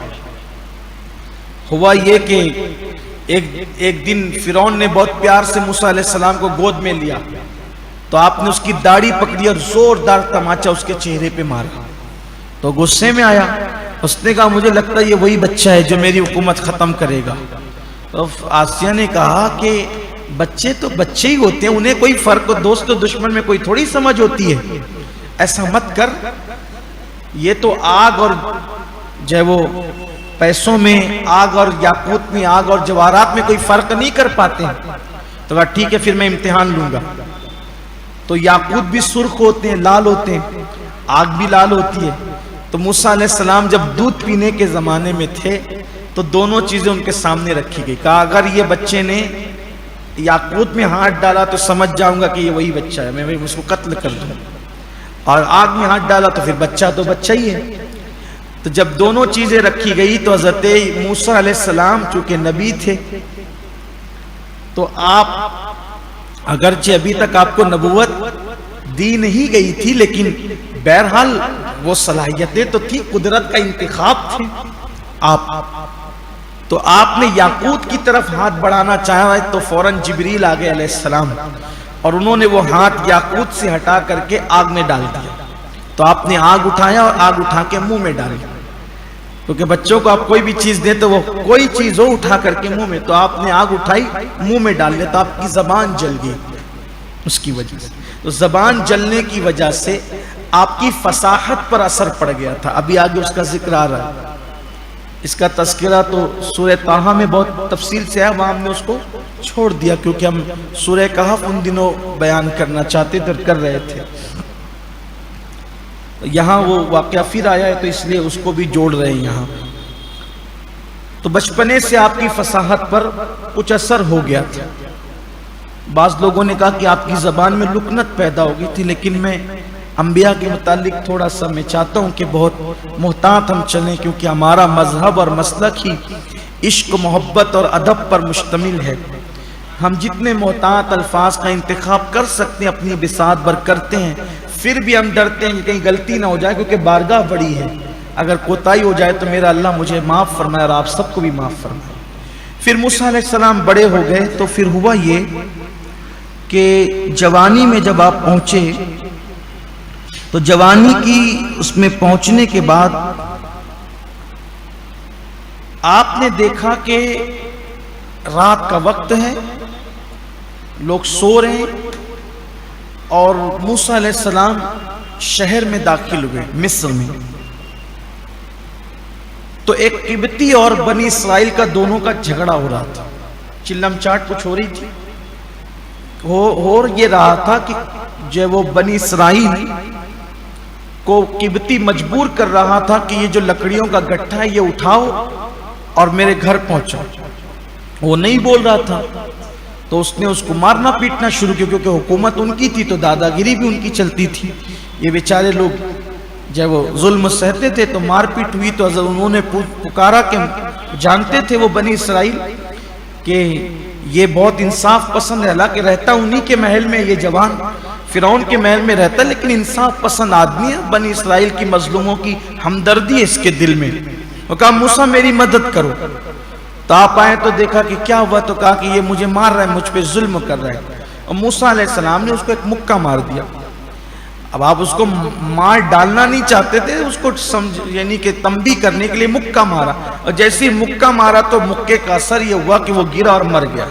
ہوا یہ کہ ایک دن فرعون نے بہت پیار سے موسیٰ علیہ السلام کو گود میں لیا، تو آپ نے اس کی داڑھی پکڑی اور زوردار تماچا اس کے چہرے پہ مارا، تو غصے میں آیا۔ اس نے کہا مجھے لگتا ہے یہ وہی بچہ ہے جو میری حکومت ختم کرے گا۔ تو آسیہ نے کہا کہ بچے تو بچے ہی ہوتے ہیں، انہیں کوئی فرق، دوست و دشمن میں کوئی تھوڑی سمجھ ہوتی ہے، ایسا مت کر، یہ تو آگ اور جو ہے وہ پیسوں میں آگ اور یاقوت میں آگ اور جواہرات میں کوئی فرق نہیں کر پاتے ہیں۔ تو کہا ٹھیک ہے پھر میں امتحان لوں گا۔ تو یاقوت بھی سرخ ہوتے ہیں، لال ہوتے ہیں، آگ بھی لال ہوتی ہے۔ تو موسیٰ علیہ السلام جب دودھ پینے کے زمانے میں تھے تو دونوں چیزیں ان کے سامنے رکھی گئی۔ کہا اگر یہ بچے نے یاقوت میں ہاتھ ڈالا تو سمجھ جاؤں گا کہ یہ وہی بچہ ہے، میں اس کو قتل کر دوں، اور آگ میں ہاتھ ڈالا تو پھر بچہ تو بچہ ہی ہے۔ تو جب دونوں چیزیں رکھی گئی تو حضرت موسیٰ علیہ السلام چونکہ نبی تھے، تو آپ اگرچہ ابھی تک آپ کو نبوت دی نہیں گئی تھی، لیکن بہرحال وہ صلاحیتیں تو تھی، قدرت کا انتخاب تھے آپ۔ تو آپ نے یاقوت کی طرف ہاتھ بڑھانا چاہا تو فوراً جبریل آ گئے علیہ السلام، اور انہوں نے وہ ہاتھ یاقوت سے ہٹا کر کے آگ میں ڈال دیا۔ تو آپ نے آگ اٹھایا اور آگ اٹھا کے منہ میں ڈالی، کیونکہ بچوں کو آپ کوئی بھی چیز دیں تو وہ کوئی چیز ہو اٹھا کر کے منہ میں، تو آپ نے آگ اٹھائی منہ میں ڈال دیا، تو آپ کی زبان جل گئی اس کی وجہ سے۔ تو زبان جلنے کی وجہ سے آپ کی فصاحت پر اثر پڑ گیا تھا۔ ابھی آگے اس کا ذکر آ رہا ہے، اس کا تذکرہ تو سورہ طٰہٰ میں بہت تفصیل سے ہے، وہاں ہم نے اس کو چھوڑ دیا کیونکہ ہم سورہ کہف ان دنوں بیان کرنا چاہتے تھے اور کر رہے تھے۔ یہاں وہ واقعہ پھر آیا ہے تو اس لیے اس کو بھی جوڑ رہے ہیں یہاں۔ تو بچپنے سے آپ کی فصاحت پر کچھ اثر ہو گیا تھا۔ بعض لوگوں نے کہا کہ آپ کی زبان میں لکنت پیدا ہو گئی تھی، لیکن میں انبیاء کے متعلق تھوڑا سا میں چاہتا ہوں کہ بہت محتاط ہم چلیں، کیونکہ ہمارا مذہب اور مسلک ہی عشق، محبت اور ادب پر مشتمل ہے۔ ہم جتنے محتاط الفاظ کا انتخاب کر سکتے ہیں اپنی بساط بھر کرتے ہیں، پھر بھی ہم ڈرتے ہیں کہ کہیں غلطی نہ ہو جائے، کیونکہ بارگاہ بڑی ہے، اگر کوتاہی ہو جائے تو میرا اللہ مجھے معاف فرمائے اور آپ سب کو بھی معاف فرمائے۔ پھر موسیٰ علیہ السلام بڑے ہو گئے تو پھر ہوا یہ کہ جوانی میں جب آپ پہنچے تو جوانی کی اس میں پہنچنے کے بعد آپ نے دیکھا کہ رات کا وقت ہے، لوگ سو رہے ہیں، اور موسیٰ علیہ السلام شہر میں داخل ہوئے مصر میں۔ تو ایک قبطی اور بنی اسرائیل کا دونوں کا جھگڑا ہو رہا تھا، چلم چاٹ کچھ ہو رہی تھی، اور یہ رہا تھا کہ جو وہ بنی اسرائیل کو قبطی مجبور کر رہا تھا کہ یہ جو لکڑیوں کا گٹھا ہے یہ اٹھاؤ اور میرے گھر پہنچاؤ۔ وہ نہیں بول رہا تھا تو اس نے اس کو مارنا پیٹنا شروع کیا، کیونکہ حکومت ان کی تھی تو دادا گیری بھی ان کی چلتی تھی۔ یہ بیچارے لوگ جب وہ ظلم سہتے تھے تو مار پیٹ ہوئی، تو انہوں نے پکارا کہ جانتے تھے وہ بنی اسرائیل کہ یہ بہت انصاف پسند ہے، حالانکہ رہتا انہی کے محل میں، یہ جوان فرعون کے محل میں رہتا، لیکن انصاف پسند آدمی ہے، بنی اسرائیل کی مظلوموں کی ہمدردی ہے اس کے دل میں۔ وہ کہا موسیٰ میری مدد کرو۔ تو آپ آئے تو دیکھا کہ کیا ہوا، تو کہا کہ یہ مجھے مار رہا ہے، مجھ پہ ظلم کر رہا ہے، اور موسیٰ علیہ السلام نے اس کو ایک مکہ مار دیا۔ اب آپ اس کو مار ڈالنا نہیں چاہتے تھے، اس کو یعنی کہ تنبیہ کرنے کے لیے مکہ مارا، اور جیسے ہی مکہ مارا تو مکے کا اثر یہ ہوا کہ وہ گرا اور مر گیا،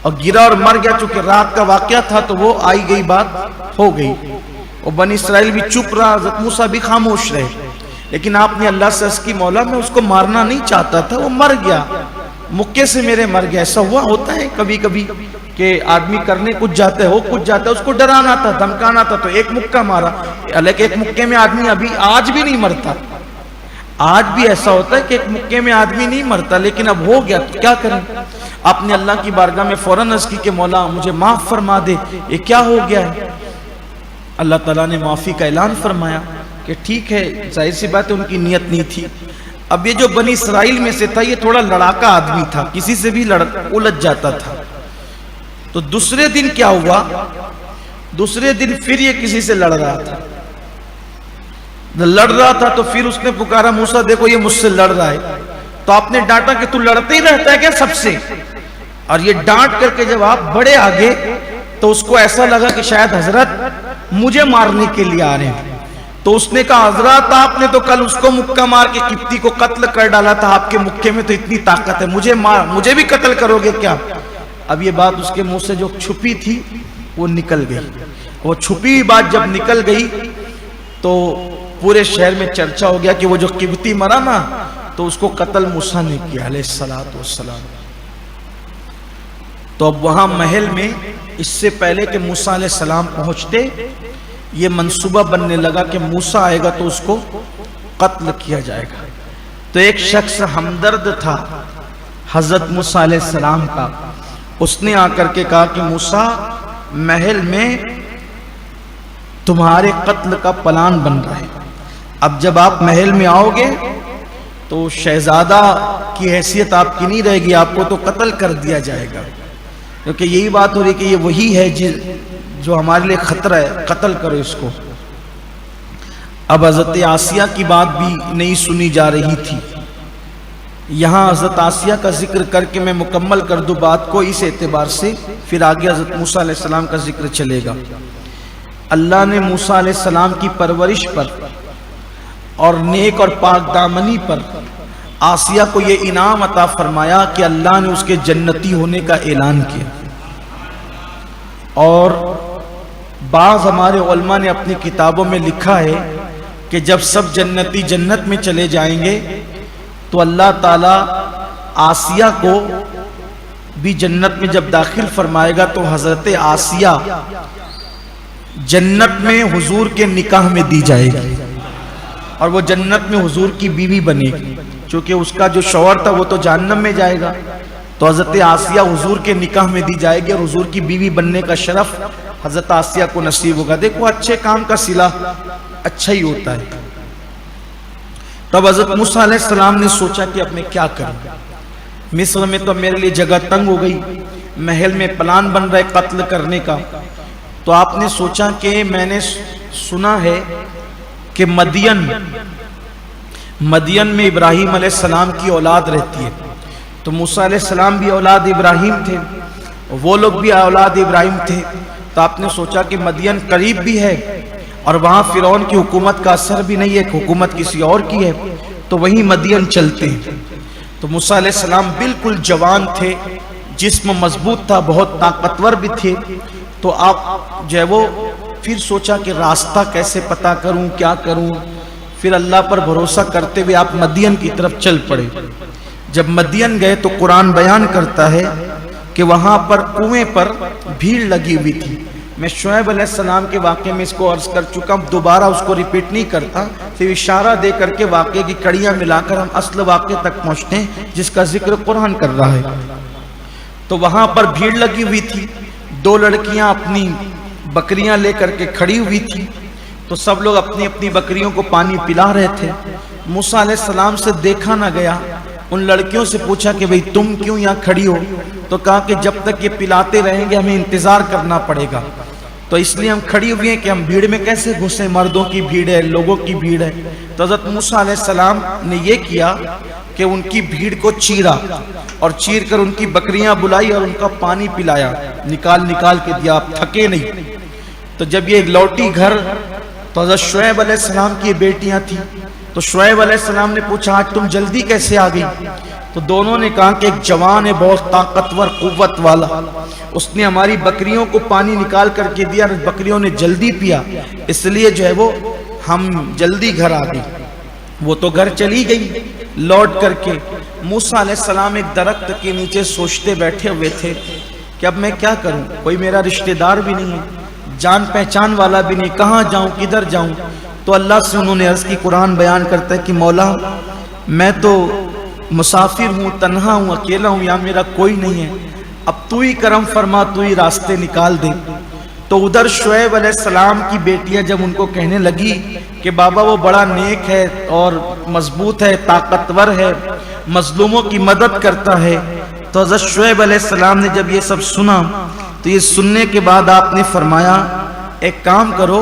اور گرا اور مر گیا۔ چونکہ رات کا واقعہ تھا تو وہ آئی گئی بات ہو گئی، وہ بنی اسرائیل بھی چپ رہا، حضرت موسیٰ بھی خاموش رہے، لیکن آپ نے اللہ سے عرض کی مولا میں اس کو مارنا نہیں چاہتا تھا، وہ مر گیا، مکے سے میرے مر گیا۔ ایسا ہوا ہوتا ہے کبھی کبھی کہ آدمی کرنے کچھ جاتا ہے، ہو کچھ جاتا ہے، اس کو ڈرانا تھا، دھمکانا تھا، تو ایک مکہ مارا، حالانکہ ایک مکے میں آدمی ابھی آج بھی نہیں مرتا، آج بھی ایسا ہوتا ہے کہ ایک مکے میں آدمی نہیں مرتا، لیکن اب ہو گیا تو کیا کریں؟ آپ نے اللہ کی بارگاہ میں فوراً عرض کی کہ مولا مجھے معاف فرما دے، یہ کیا ہو گیا ہے؟ اللہ تعالیٰ نے معافی کا اعلان فرمایا کہ ٹھیک ہے، ظاہر سی بات ہے ان کی نیت نہیں تھی۔ اب یہ جو بنی اسرائیل میں سے تھا یہ تھوڑا لڑاکا آدمی تھا، کسی سے بھی الجھ جاتا تھا۔ تو دوسرے دن کیا ہوا؟ دوسرے دن پھر یہ کسی سے لڑ رہا تھا تو پھر اس نے پکارا موسیٰ دیکھو یہ مجھ سے لڑ رہا ہے۔ تو آپ نے ڈانٹا کہ تو لڑتے ہی رہتا ہے کیا سب سے؟ اور یہ ڈانٹ کر کے جب آپ بڑے آگے تو اس کو ایسا لگا کہ شاید حضرت مجھے مارنے کے لیے آ رہے ہیں۔ تو اس نے کہا حضرت آپ نے تو کل اس کو مکہ مار کے قبطی کو قتل کر ڈالا تھا، آپ کے مکے میں تو اتنی طاقت ہے، مجھے بھی قتل کرو گے کیا؟ اب یہ بات اس کے منہ سے جو چھپی تھی وہ نکل گئی۔ وہ چھپی ہوئی بات جب نکل گئی تو پورے شہر میں چرچا ہو گیا کہ وہ جو قبطی مرا نا تو اس کو قتل موسیٰ نے کیا علیہ السلام۔ تو اب وہاں محل میں اس سے پہلے کہ موسیٰ علیہ السلام پہنچتے یہ منصوبہ بننے لگا کہ موسیٰ آئے گا تو اس کو قتل کیا جائے گا۔ تو ایک شخص ہمدرد تھا حضرت موسیٰ علیہ السلام کا، اس نے آ کر کے کہا کہ موسیٰ محل میں تمہارے قتل کا پلان بن رہا ہے، اب جب آپ محل میں آؤ گے تو شہزادہ کی حیثیت آپ کی نہیں رہے گی، آپ کو تو قتل کر دیا جائے گا، کیونکہ یہی بات ہو رہی کہ یہ وہی ہے جو ہمارے لیے خطرہ ہے، قتل کرو اس کو۔ اب حضرت آسیہ کی بات بھی نہیں سنی جا رہی تھی۔ یہاں حضرت آسیہ کا ذکر کر کے میں مکمل کر دوں بات کو اس اعتبار سے، پھر آگے حضرت موسیٰ علیہ السلام کا ذکر چلے گا۔ اللہ نے موسیٰ علیہ السلام کی پرورش پر اور نیک اور پاک دامنی پر آسیہ کو یہ انعام عطا فرمایا کہ اللہ نے اس کے جنتی ہونے کا اعلان کیا۔ اور بعض ہمارے علماء نے اپنی کتابوں میں لکھا ہے کہ جب سب جنتی جنت میں چلے جائیں گے تو اللہ تعالیٰ آسیہ کو بھی جنت میں جب داخل فرمائے گا تو حضرت آسیہ جنت میں حضور کے نکاح میں دی جائے گی اور وہ جنت میں حضور کی بیوی بنے گی، چونکہ اس کا جو شوہر تھا وہ تو جہنم میں جائے گا، تو حضرت آسیہ حضور کے نکاح میں دی جائے گی اور حضور کی بیوی بننے کا شرف حضرت آسیہ کو نصیب ہوگا۔ دیکھو اچھے کام کا صلہ اچھا ہی ہوتا ہے۔ تب حضرت موسیٰ علیہ السلام نے سوچا کہ اب میں کیا کروں، مصر میں تو میرے لیے جگہ تنگ ہو گئی، محل میں پلان بن رہا ہے قتل کرنے کا۔ تو آپ نے سوچا کہ میں نے سنا ہے کہ مدین میں ابراہیم علیہ السلام کی اولاد رہتی ہے، تو موسیٰ علیہ السلام بھی اولاد ابراہیم تھے، وہ لوگ بھی اولاد ابراہیم تھے، تو آپ نے سوچا کہ مدین قریب بھی ہے اور وہاں فرعون کی حکومت کا اثر بھی نہیں ہے، حکومت کسی اور کی ہے، تو وہیں مدین چلتے ہیں۔ تو موسیٰ علیہ السلام بالکل جوان تھے، جسم مضبوط تھا، بہت طاقتور بھی تھے، تو آپ جو ہے وہ پھر سوچا کہ راستہ کیسے پتا کروں، کیا کروں، پھر اللہ پر بھروسہ کرتے ہوئے آپ مدین کی طرف چل پڑے۔ جب مدین گئے تو قرآن بیان کرتا ہے کہ وہاں پر کنویں پر بھیڑ لگی ہوئی تھی۔ میں شعیب علیہ السلام کے واقعے میں اس کو عرض کر چکا ہوں، دوبارہ اس کو ریپیٹ نہیں کرتا، صرف اشارہ دے کر کے واقعے کی کڑیاں ملا کر ہم اصل واقعے تک پہنچتے ہیں جس کا ذکر قرآن کر رہا ہے۔ تو وہاں پر بھیڑ لگی ہوئی تھی، دو لڑکیاں اپنی بکریاں لے کر کے کھڑی ہوئی تھی، تو سب لوگ اپنی اپنی بکریوں کو پانی پلا رہے تھے۔ موسیٰ علیہ السلام سے دیکھا نہ گیا، ان لڑکیوں سے پوچھا کہ بھئی تم کیوں یہاں کھڑی ہو؟ تو کہا کہ جب تک یہ پلاتے رہیں گے ہمیں انتظار کرنا پڑے گا، تو اس لیے ہم کھڑی ہوئی ہیں کہ ہم بھیڑ میں کیسے گھسیں، مردوں کی بھیڑ ہے، لوگوں کی بھیڑ ہے۔ تو حضرت موسیٰ علیہ السلام نے یہ کیا کہ ان کی بھیڑ کو چیرا اور چیر کر ان کی بکریاں بلائی اور ان کا پانی پلایا، نکال کے دیا، آپ تھکے نہیں۔ تو جب یہ لوٹی گھر تو حضرت شعیب علیہ السلام کی بیٹیاں تھیں، تو شعیب علیہ السلام نے پوچھا آج تم جلدی کیسے آ گئی؟ تو دونوں نے کہا کہ ایک جوان ہے بہت طاقتور قوت والا، اس نے ہماری بکریوں کو پانی نکال کر کے دیا اور بکریوں نے جلدی پیا، اس لیے جو ہے وہ ہم جلدی گھر آ گئی۔ وہ تو گھر چلی گئی لوٹ کر کے۔ موسیٰ علیہ السلام ایک درخت کے نیچے سوچتے بیٹھے ہوئے تھے کہ اب میں کیا کروں، کوئی میرا رشتہ دار بھی نہیں ہے، جان پہچان والا بھی نہیں، کہاں جاؤں کدھر جاؤں۔ تو اللہ سے انہوں نے عرض کی، قرآن بیان کرتا ہے کہ مولا میں تو مسافر ہوں، تنہا ہوں، اکیلا ہوں، یہاں میرا کوئی نہیں ہے، اب تو ہی کرم فرما، تو ہی راستے نکال دے۔ تو ادھر شعیب علیہ السلام کی بیٹیاں جب ان کو کہنے لگی کہ بابا وہ بڑا نیک ہے اور مضبوط ہے، طاقتور ہے، مظلوموں کی مدد کرتا ہے، تو حضرت شعیب علیہ السلام نے جب یہ سب سنا تو یہ سننے کے بعد آپ نے فرمایا ایک کام کرو،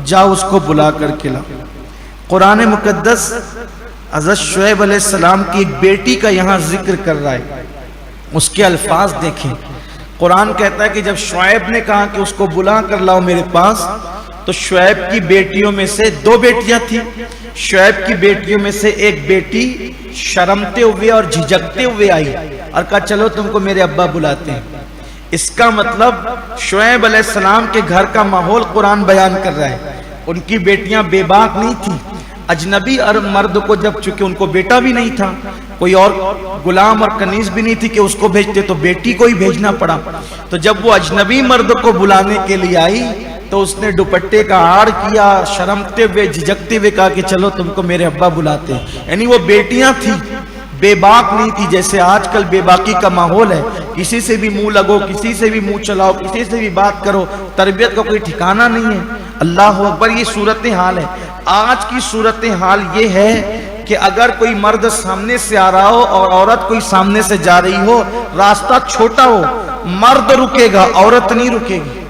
جاؤ اس کو بلا کر کے لاؤ۔ قرآن مقدس حضرت شعیب علیہ السلام کی ایک بیٹی کا یہاں ذکر کر رہا ہے، اس کے الفاظ دیکھیں۔ قرآن کہتا ہے کہ جب شعیب نے کہا کہ اس کو بلا کر لاؤ میرے پاس، تو شعیب کی بیٹیوں میں سے 2 بیٹیاں تھیں۔ شعیب کی بیٹیوں میں سے ایک بیٹی شرمتے ہوئے اور جھجکتے ہوئے آئی اور کہا چلو تم کو میرے ابا بلاتے ہیں۔ اس کا مطلب شعیب علیہ السلام کے گھر کا ماحول قرآن بیان کر رہا ہے، ان کی بیٹیاں بے باک نہیں تھیں، اجنبی عرب مرد کو، جب چونکہ ان کو بیٹا بھی نہیں تھا، کوئی اور غلام اور کنیز بھی نہیں تھی کہ اس کو بھیجتے، تو بیٹی کو ہی بھیجنا پڑا۔ تو جب وہ اجنبی مرد کو بلانے کے لیے آئی تو اس نے دوپٹے کا آڑ کیا، شرمتے ہوئے جھجکتے ہوئے کہا کہ چلو تم کو میرے ابا بلاتے ہیں۔ یعنی وہ بیٹیاں تھیں، بے باک نہیں تھی، جیسے آج کل بے باکی کا ماحول ہے، کسی سے بھی منہ لگو، کسی سے بھی منہ چلاؤ، کسی سے بھی بات کرو، تربیت کا کوئی ٹھکانہ نہیں ہے۔ اللہ اکبر، یہ صورتحال ہے۔ آج کی صورتحال یہ ہے کہ اگر کوئی مرد سامنے سے آ رہا ہو اور عورت کوئی سامنے سے جا رہی ہو، راستہ چھوٹا ہو، مرد رکے گا، عورت نہیں رکے گی۔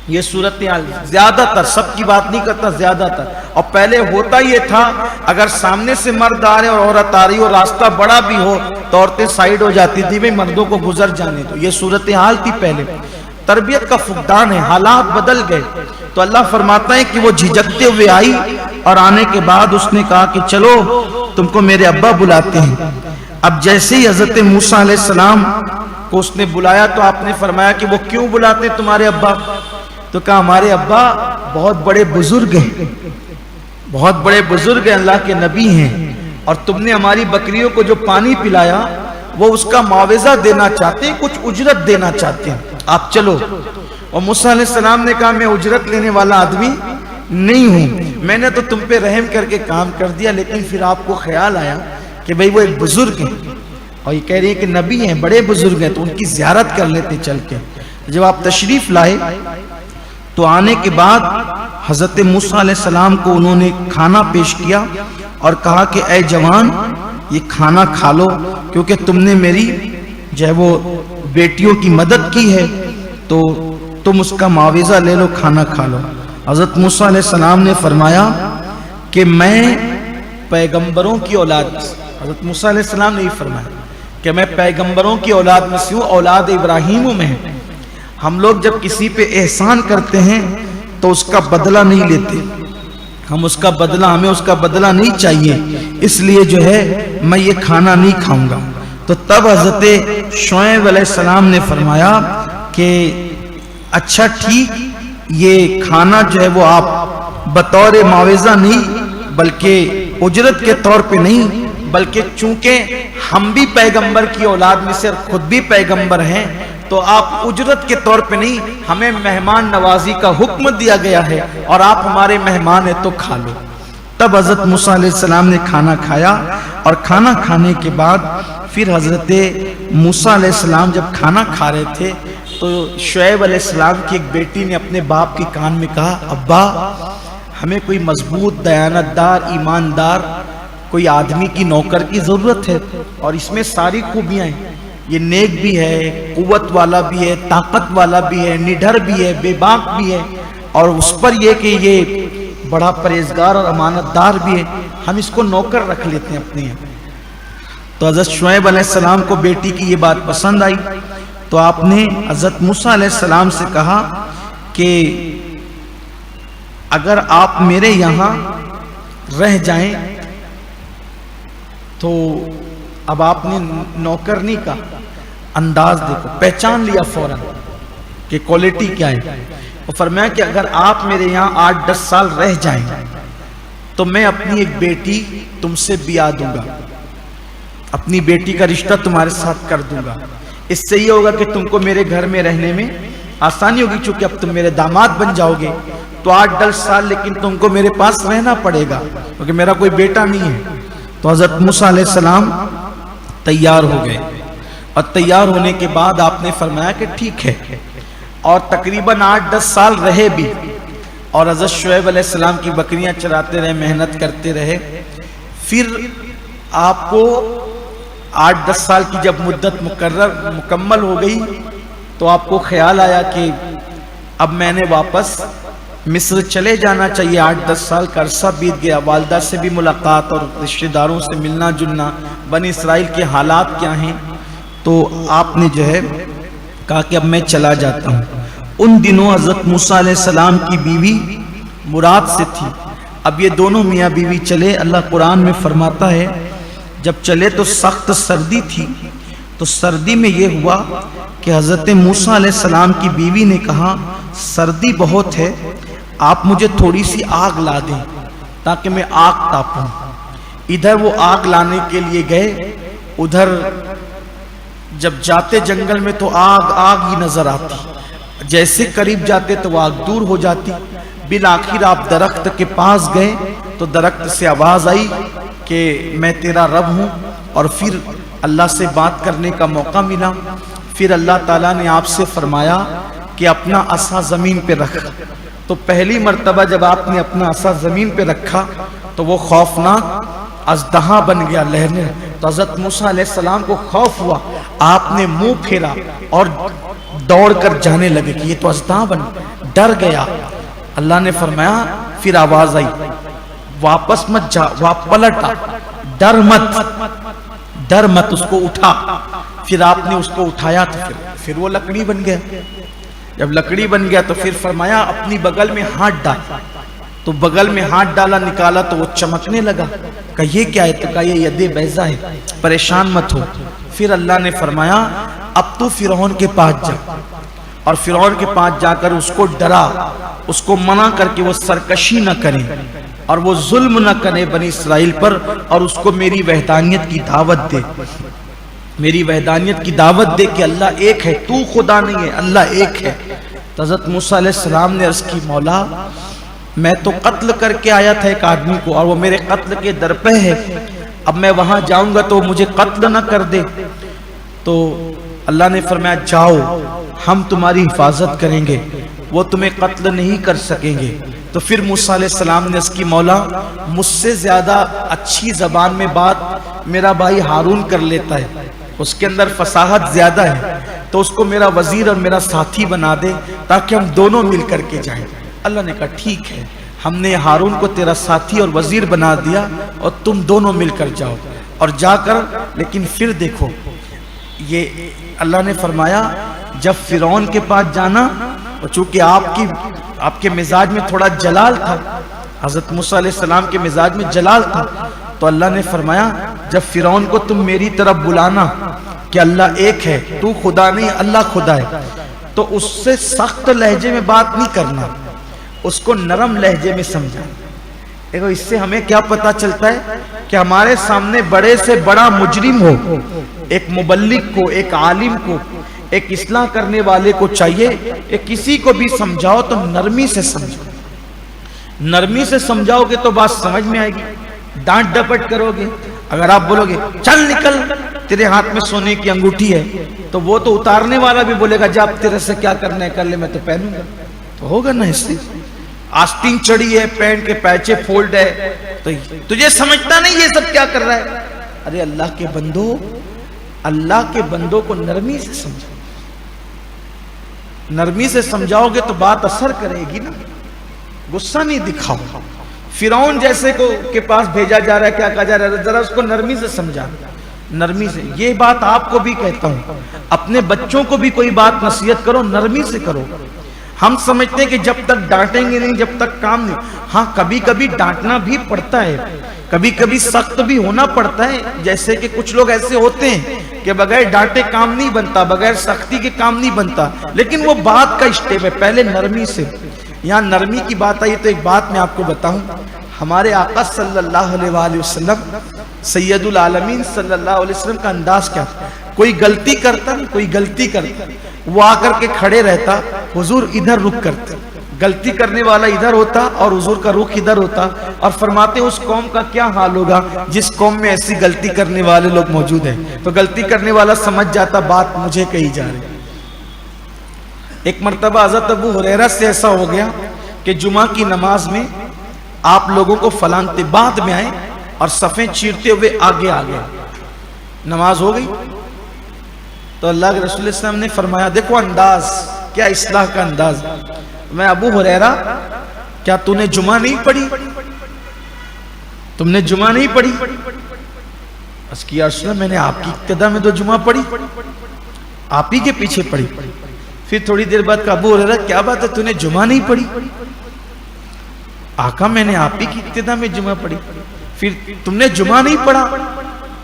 یہ صورتحال زیادہ تر، سب کی بات نہیں کرتا، زیادہ تر۔ اور پہلے ہوتا یہ تھا اگر سامنے سے مرد آ رہے اور عورت آ رہی ہو، راستہ بڑا بھی ہو تو عورتیں سائیڈ ہو جاتی تھی، بھئی مردوں کو گزر جانے دو۔ یہ صورتحال تھی پہلے۔ تربیت کا فقدان ہے، حالات بدل گئے۔ تو اللہ فرماتا ہے کہ وہ جھجکتے ہوئے آئی اور آنے کے بعد اس نے کہا کہ چلو تم کو میرے ابا بلاتے ہیں۔ اب جیسے ہی حضرت موسیٰ علیہ السلام کو اس نے بلایا تو آپ نے فرمایا کہ وہ کیوں بلاتے ہیں تمہارے ابا؟ تو کہا ہمارے ابا بہت بڑے بزرگ ہیں، بہت بڑے بزرگ ہیں، اللہ کے نبی ہیں، اور تم نے ہماری بکریوں کو جو پانی پلایا وہ اس کا معاوضہ دینا چاہتے ہیں، کچھ اجرت دینا چاہتے ہیں، آپ چلو۔ اور موسیٰ علیہ السلام نے کہا میں اجرت لینے والا آدمی نہیں ہوں، میں نے تو تم پہ رحم کر کے کام کر دیا، لیکن پھر آپ کو خیال آیا کہ بھئی وہ ایک بزرگ ہیں اور یہ کہہ رہی ہیں کہ نبی ہیں، بڑے بزرگ ہیں، تو ان کی زیارت کر لیتے چل کے۔ جب آپ تشریف لائے تو آنے کے بعد حضرت موسیٰ علیہ السلام کو انہوں نے کھانا پیش کیا اور کہا کہ اے جوان یہ کھانا کھا لو، کیونکہ تم نے میری جو ہے وہ بیٹیوں کی مدد کی ہے تو تم اس کا معاوضہ لے لو، کھانا کھا لو۔ حضرت موسیٰ علیہ السلام نے فرمایا کہ میں پیغمبروں کی اولاد، حضرت موسیٰ علیہ السلام نے یہ فرمایا کہ میں پیغمبروں کی اولاد میں سے ہوں، اولاد ابراہیم میں ہوں۔ ہم لوگ جب کسی پہ احسان کرتے ہیں تو اس کا بدلہ نہیں لیتے، ہم اس کا بدلہ، ہمیں اس کا بدلہ نہیں چاہیے، اس لیے جو ہے میں یہ کھانا نہیں کھاؤں گا۔ تو تب حضرت شعیب علیہ السلام نے فرمایا کہ اچھا ٹھیک، یہ کھانا جو ہے وہ آپ بطور معاوضہ نہیں بلکہ اجرت کے طور پہ نہیں، بلکہ چونکہ ہم بھی پیغمبر کی اولاد میں سے خود بھی پیغمبر ہیں تو آپ اجرت کے طور پہ نہیں، ہمیں مہمان نوازی کا حکم دیا گیا ہے اور آپ ہمارے مہمان ہیں تو کھا لو۔ تب حضرت موسیٰ علیہ السلام نے کھانا کھایا اور کھانا کھانے کے بعد پھر حضرت موسیٰ علیہ السلام جب کھانا کھا رہے تھے تو شعیب علیہ السلام کی ایک بیٹی نے اپنے باپ کے کان میں کہا ابا ہمیں کوئی مضبوط دیانتدار ایماندار کوئی آدمی کی نوکر کی ضرورت ہے، اور اس میں ساری خوبیاں ہیں، یہ نیک بھی ہے، قوت والا بھی ہے، طاقت والا بھی ہے، نڈر بھی ہے، بے باک بھی ہے، اور اس پر یہ کہ یہ بڑا پرہیزگار اور امانت دار بھی ہے، ہم اس کو نوکر رکھ لیتے ہیں اپنے یہاں۔ تو حضرت شعیب علیہ السلام کو بیٹی کی یہ بات پسند آئی تو آپ نے حضرت موسیٰ علیہ السلام سے کہا کہ اگر آپ میرے یہاں رہ جائیں تو اب آپ نے نوکر نہیں کہا، انداز دیکھو، پہچان لیا فوراً کہ کوالٹی کیا ہے۔ وہ فرمایا کہ اگر آپ میرے یہاں 8-10 سال رہ جائیں تو میں اپنی ایک بیٹی تم سے بیاہ دوں گا، اپنی بیٹی کا رشتہ تمہارے ساتھ کر دوں گا، اس سے یہ ہوگا کہ تم کو میرے گھر میں رہنے میں آسانی ہوگی، چونکہ اب تم میرے داماد بن جاؤ گے تو 8-10 سال لیکن تم کو میرے پاس رہنا پڑے گا کیونکہ میرا کوئی بیٹا نہیں ہے۔ تو حضرت موسیٰ علیہ السلام تیار ہو گئے، اور تیار ہونے کے بعد آپ نے فرمایا کہ ٹھیک ہے، اور تقریباً 8-10 سال رہے بھی، اور حضرت شعیب علیہ السلام کی بکریاں چراتے رہے، محنت کرتے رہے۔ پھر آپ کو 8-10 سال کی جب مدت مکمل ہو گئی تو آپ کو خیال آیا کہ اب میں نے واپس مصر چلے جانا چاہیے۔ 8-10 سال کا عرصہ بیت گیا، والدہ سے بھی ملاقات اور رشتہ داروں سے ملنا جلنا، بنی اسرائیل کے حالات کیا ہیں، تو آپ نے جو ہے کہا کہ اب میں چلا جاتا ہوں۔ ان دنوں حضرت موسیٰ علیہ السلام کی بیوی مراد سے تھی۔ اب یہ دونوں میاں بیوی چلے، اللہ قرآن میں فرماتا ہے جب چلے تو سخت سردی تھی، تو سردی میں یہ ہوا کہ حضرت موسیٰ علیہ السلام کی بیوی نے کہا سردی بہت ہے، آپ مجھے تھوڑی سی آگ لا دیں تاکہ میں آگ تاپوں۔ ادھر وہ آگ لانے کے لیے گئے، ادھر جب جاتے جنگل میں تو آگ ہی نظر آتی، جیسے قریب جاتے تو وہ آگ دور ہو جاتی۔ بالآخر آپ درخت کے پاس گئے تو درخت سے آواز آئی کہ میں تیرا رب ہوں، اور پھر اللہ سے بات کرنے کا موقع ملا۔ پھر اللہ تعالیٰ نے آپ سے فرمایا کہ اپنا عصا زمین پہ رکھ۔ تو پہلی مرتبہ جب آپ نے اپنا عصا زمین پہ رکھا تو وہ خوفناک اژدہا بن گیا، لہرنے۔ تو حضرت موسیٰ علیہ السلام کو خوف ہوا، آپ نے منہ پھیرا اور دوڑ کر جانے لگے کہ یہ تو اژدہا بن، ڈر گیا۔ اللہ نے فرمایا پھر آواز آئی واپس مت جا، پلٹ آ، ڈر مت، اس کو اٹھا۔ پھر آپ نے اس کو اٹھایا تو پھر وہ لکڑی بن گیا۔ جب لکڑی بن گیا تو پھر فرمایا اپنی بغل میں ہاتھ ڈال، تو بغل میں ہاتھ ڈالا، نکالا تو وہ چمکنے لگا۔ کہا یہ کیا ہے؟ تو کہا یہ ید بیضا ہے، پریشان مت ہو۔ پھر اللہ نے فرمایا اب تو فرعون کے پاس جا، اور فرعون کے پاس جا کر اس کو ڈرا، اس کو منع کر کے وہ سرکشی نہ کرے اور وہ ظلم نہ کرے بنی اسرائیل پر، اور اس کو میری وحدانیت کی دعوت دے، میری وحدانیت کی دعوت دے کہ اللہ ایک ہے، تو خدا نہیں ہے، اللہ ایک ہے۔ تو حضرت موسیٰ علیہ السلام نے عرض کی مولا میں تو قتل کر کے آیا تھا ایک آدمی کو، اور وہ میرے قتل کے درپے ہے، اب میں وہاں جاؤں گا تو مجھے قتل نہ کر دے۔ تو اللہ نے فرمایا جاؤ، ہم تمہاری حفاظت کریں گے، وہ تمہیں قتل نہیں کر سکیں گے۔ تو پھر موسیٰ علیہ السلام نے اس کی مولا مجھ سے زیادہ اچھی زبان میں بات میرا بھائی ہارون کر لیتا ہے، اس کے اندر فصاحت زیادہ ہے، تو اس کو میرا وزیر اور میرا ساتھی بنا دے تاکہ ہم دونوں مل کر کے جائیں۔ اللہ نے کہا ٹھیک ہے، ہم نے ہارون کو تیرا ساتھی اور وزیر بنا دیا، اور تم دونوں مل کر جاؤ، اور جا کر لیکن پھر دیکھو یہ اللہ نے فرمایا جب فرعون کے پاس جانا، چونکہ آپ کے مزاج میں تھوڑا جلال تھا، حضرت موسیٰ علیہ السلام کے مزاج میں جلال تھا، تو اللہ نے فرمایا جب فرعون کو تم میری طرف بلانا کہ اللہ ایک ہے، تو خدا نہیں اللہ خدا ہے، تو اس سے سخت لہجے میں بات نہیں کرنا، اس کو نرم لہجے میں سمجھا۔ دیکھو اس سے ہمیں کیا پتا چلتا ہے کہ ہمارے سامنے بڑے سے بڑا مجرم ہو، ایک مبلغ کو، ایک عالم کو، ایک اصلاح کرنے والے کو چاہیے کہ کسی کو بھی سمجھاؤ تو نرمی سے سمجھاؤ، نرمی سے سمجھاؤ گے تو بات سمجھ میں آئے گی۔ ڈانٹ ڈپٹ کرو گے، اگر آپ بولو گے چل نکل تیرے ہاتھ میں سونے کی انگوٹھی ہے، تو وہ تو اتارنے والا بھی بولے گا جب تیرے سے کیا کرنا ہے کر لے، میں تو پہنوں گا، تو ہوگا نا اس سے۔ آستین چڑی ہے، پینٹ کے پیچے فولڈ ہے، تو تجھے سمجھتا نہیں یہ سب کیا کر رہا ہے؟ ارے اللہ کے بندوں کو نرمی سے سمجھو، نرمی سے سمجھاؤ گے تو بات اثر کرے گی نا، غصہ نہیں دکھاؤ۔ فرعون جیسے کو کے پاس بھیجا جا رہا ہے، کیا کہا جا رہا ہے، ذرا اس کو نرمی سے سمجھا، نرمی سے۔ یہ بات آپ کو بھی کہتا ہوں، اپنے بچوں کو بھی کوئی بات نصیحت کرو، نرمی سے کرو۔ ہم سمجھتے ہیں کہ جب تک ڈانٹیں گے نہیں جب تک کام نہیں، ہاں کبھی کبھی ڈانٹنا بھی پڑتا ہے، کبھی کبھی سخت بھی ہونا پڑتا ہے، جیسے کہ کچھ لوگ ایسے ہوتے ہیں کہ بغیر ڈانٹے کام نہیں بنتا، بغیر سختی کے کام نہیں بنتا، لیکن وہ بات کا اسٹیپ ہے، پہلے نرمی سے۔ یہاں نرمی کی بات آئی تو ایک بات میں آپ کو بتاؤں، ہمارے آقا صلی اللہ علیہ وآلہ وسلم، سید العالمین صلی اللہ علیہ وسلم کا انداز کیا تھا؟ کوئی غلطی کرتا، وہ آ کر کے کھڑے رہتا حضور ادھر رخ کرتے، غلطی کرنے والا ادھر ہوتا اور حضور کا رخ ادھر ہوتا، اور فرماتے اس قوم کا کیا حال ہوگا جس قوم میں ایسی غلطی کرنے والے لوگ موجود ہیں۔ تو غلطی کرنے والا سمجھ جاتا بات مجھے کہی جا رہی۔ ایک مرتبہ حضرت ابو ہریرہ سے ایسا ہو گیا کہ جمعہ کی نماز میں آپ لوگوں کو فلانتے بعد میں آئے اور صفیں چیرتے ہوئے آگے آگے نماز ہو گئی، تو اللہ کے رسول صلی اللہ علیہ وسلم نے فرمایا دیکھو انداز کیا اصلاح کا انداز، میں ابو ہریرہ کیا تو نے جمعہ نہیں پڑھی، تم نے جمعہ نہیں پڑھی؟ اس کی رسول اللہ میں نے آپ کی ابتدا میں تو جمعہ پڑھی، آپ ہی کے پیچھے پڑھی۔ پھر تھوڑی دیر بعد کہا ابو ہریرہ کیا بات ہے تو نے جمعہ نہیں پڑھی؟ آقا میں نے آپ ہی کی ابتدا میں جمعہ پڑھی، پھر تم نے جمعہ نہیں پڑھا؟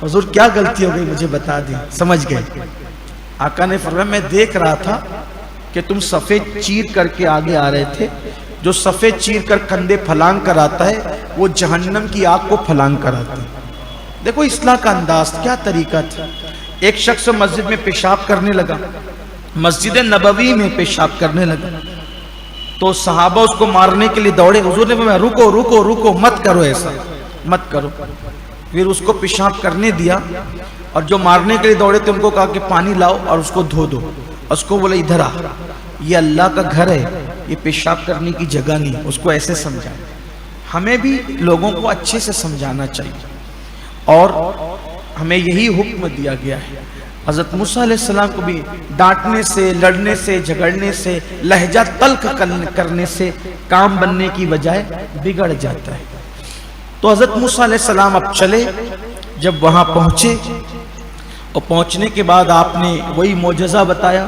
حضور کیا غلطی ہو گئی مجھے بتا دیں، سمجھ گئے۔ آقا نے فرمایا میں دیکھ رہا تھا کہ تم صفے چیر کر کے آگے آ رہے تھے، جو صفے چیر کر کندھے پھلانگ کر آتا ہے وہ جہنم کی آگ کو پھلانگ کر آتا ہے۔ دیکھو اصلاح کا انداز کیا طریقہ تھا۔ ایک شخص مسجد میں پیشاب کرنے لگا، مسجد نبوی میں پیشاب کرنے لگا، تو صحابہ اس کو مارنے کے لیے دوڑے، حضور نے فرمایا رکو رکو رکو مت کرو، ایسا مت کرو۔ پھر اس کو پیشاب کرنے دیا، اور جو مارنے کے لیے دوڑے تھے ان کو کہا کہ پانی لاؤ اور اس کو دھو دو، اس کو بولے ادھر آ، یہ اللہ کا گھر ہے، یہ پیشاب کرنے کی جگہ نہیں، اس کو ایسے سمجھا۔ ہمیں بھی لوگوں کو اچھے سے سمجھانا چاہیے، اور ہمیں یہی حکم دیا گیا ہے۔ حضرت موسیٰ علیہ السلام کو بھی ڈانٹنے سے، لڑنے سے، جھگڑنے سے، لہجہ تلخ کرنے سے کام بننے کی بجائے بگڑ جاتا ہے۔ تو حضرت موسیٰ علیہ السلام اب چلے، جب وہاں پہنچے اور پہنچنے کے بعد آپ نے وہی معجزہ بتایا،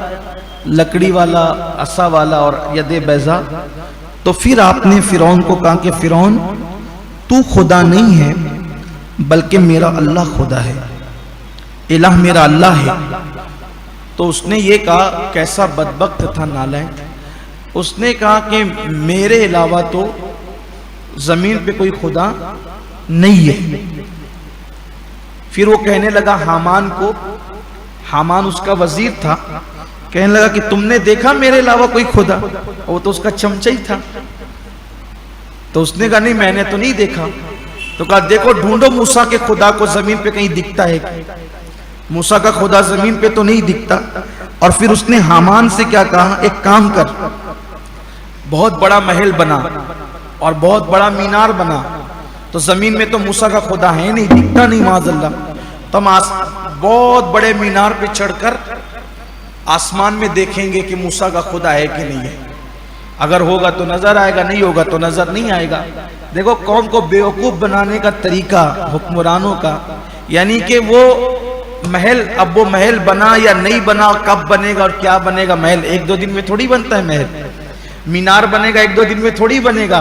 لکڑی والا، عصا والا اور ید بیضا، تو پھر آپ نے فرعون کو کہا کہ فرعون تو خدا نہیں ہے بلکہ میرا اللہ خدا ہے، الہ میرا اللہ ہے۔ تو اس نے یہ کہا، کیسا بدبخت تھا نالائق، اس نے کہا کہ میرے علاوہ تو زمین پہ کوئی خدا نہیں ہے۔ پھر وہ کہنے لگا حامان کو، حامان اس کا وزیر تھا، کہنے لگا کہ تم نے دیکھا میرے علاوہ کوئی خدا؟ وہ تو اس کا چمچہ ہی تھا۔ تو اس نے کہا نہیں میں نے تو نہیں دیکھا۔ تو کہا دیکھو ڈھونڈو موسیٰ کے خدا کو زمین پہ کہیں دکھتا ہے، موسیٰ کا خدا زمین پہ تو نہیں دکھتا۔ اور پھر اس نے حامان سے کیا کہا، ایک کام کر، بہت بڑا محل بنا اور بہت بڑا مینار بنا، تو زمین میں تو موسیٰ کا خدا ہے نہیں، دکھتا نہیں معاذ اللہ، تو ہم بہت بڑے مینار پہ چڑھ کر آسمان میں دیکھیں گے کہ موسیٰ کا خدا ہے کہ نہیں ہے، اگر ہوگا تو نظر آئے گا، نہیں ہوگا تو نظر نہیں آئے گا۔ دیکھو قوم کو بیوقوف بنانے کا طریقہ حکمرانوں کا، یعنی کہ وہ محل، اب وہ محل بنا یا نہیں بنا، کب بنے گا اور کیا بنے گا، محل ایک دو دن میں تھوڑی بنتا ہے، محل مینار بنے گا ایک دو دن میں تھوڑی بنے گا۔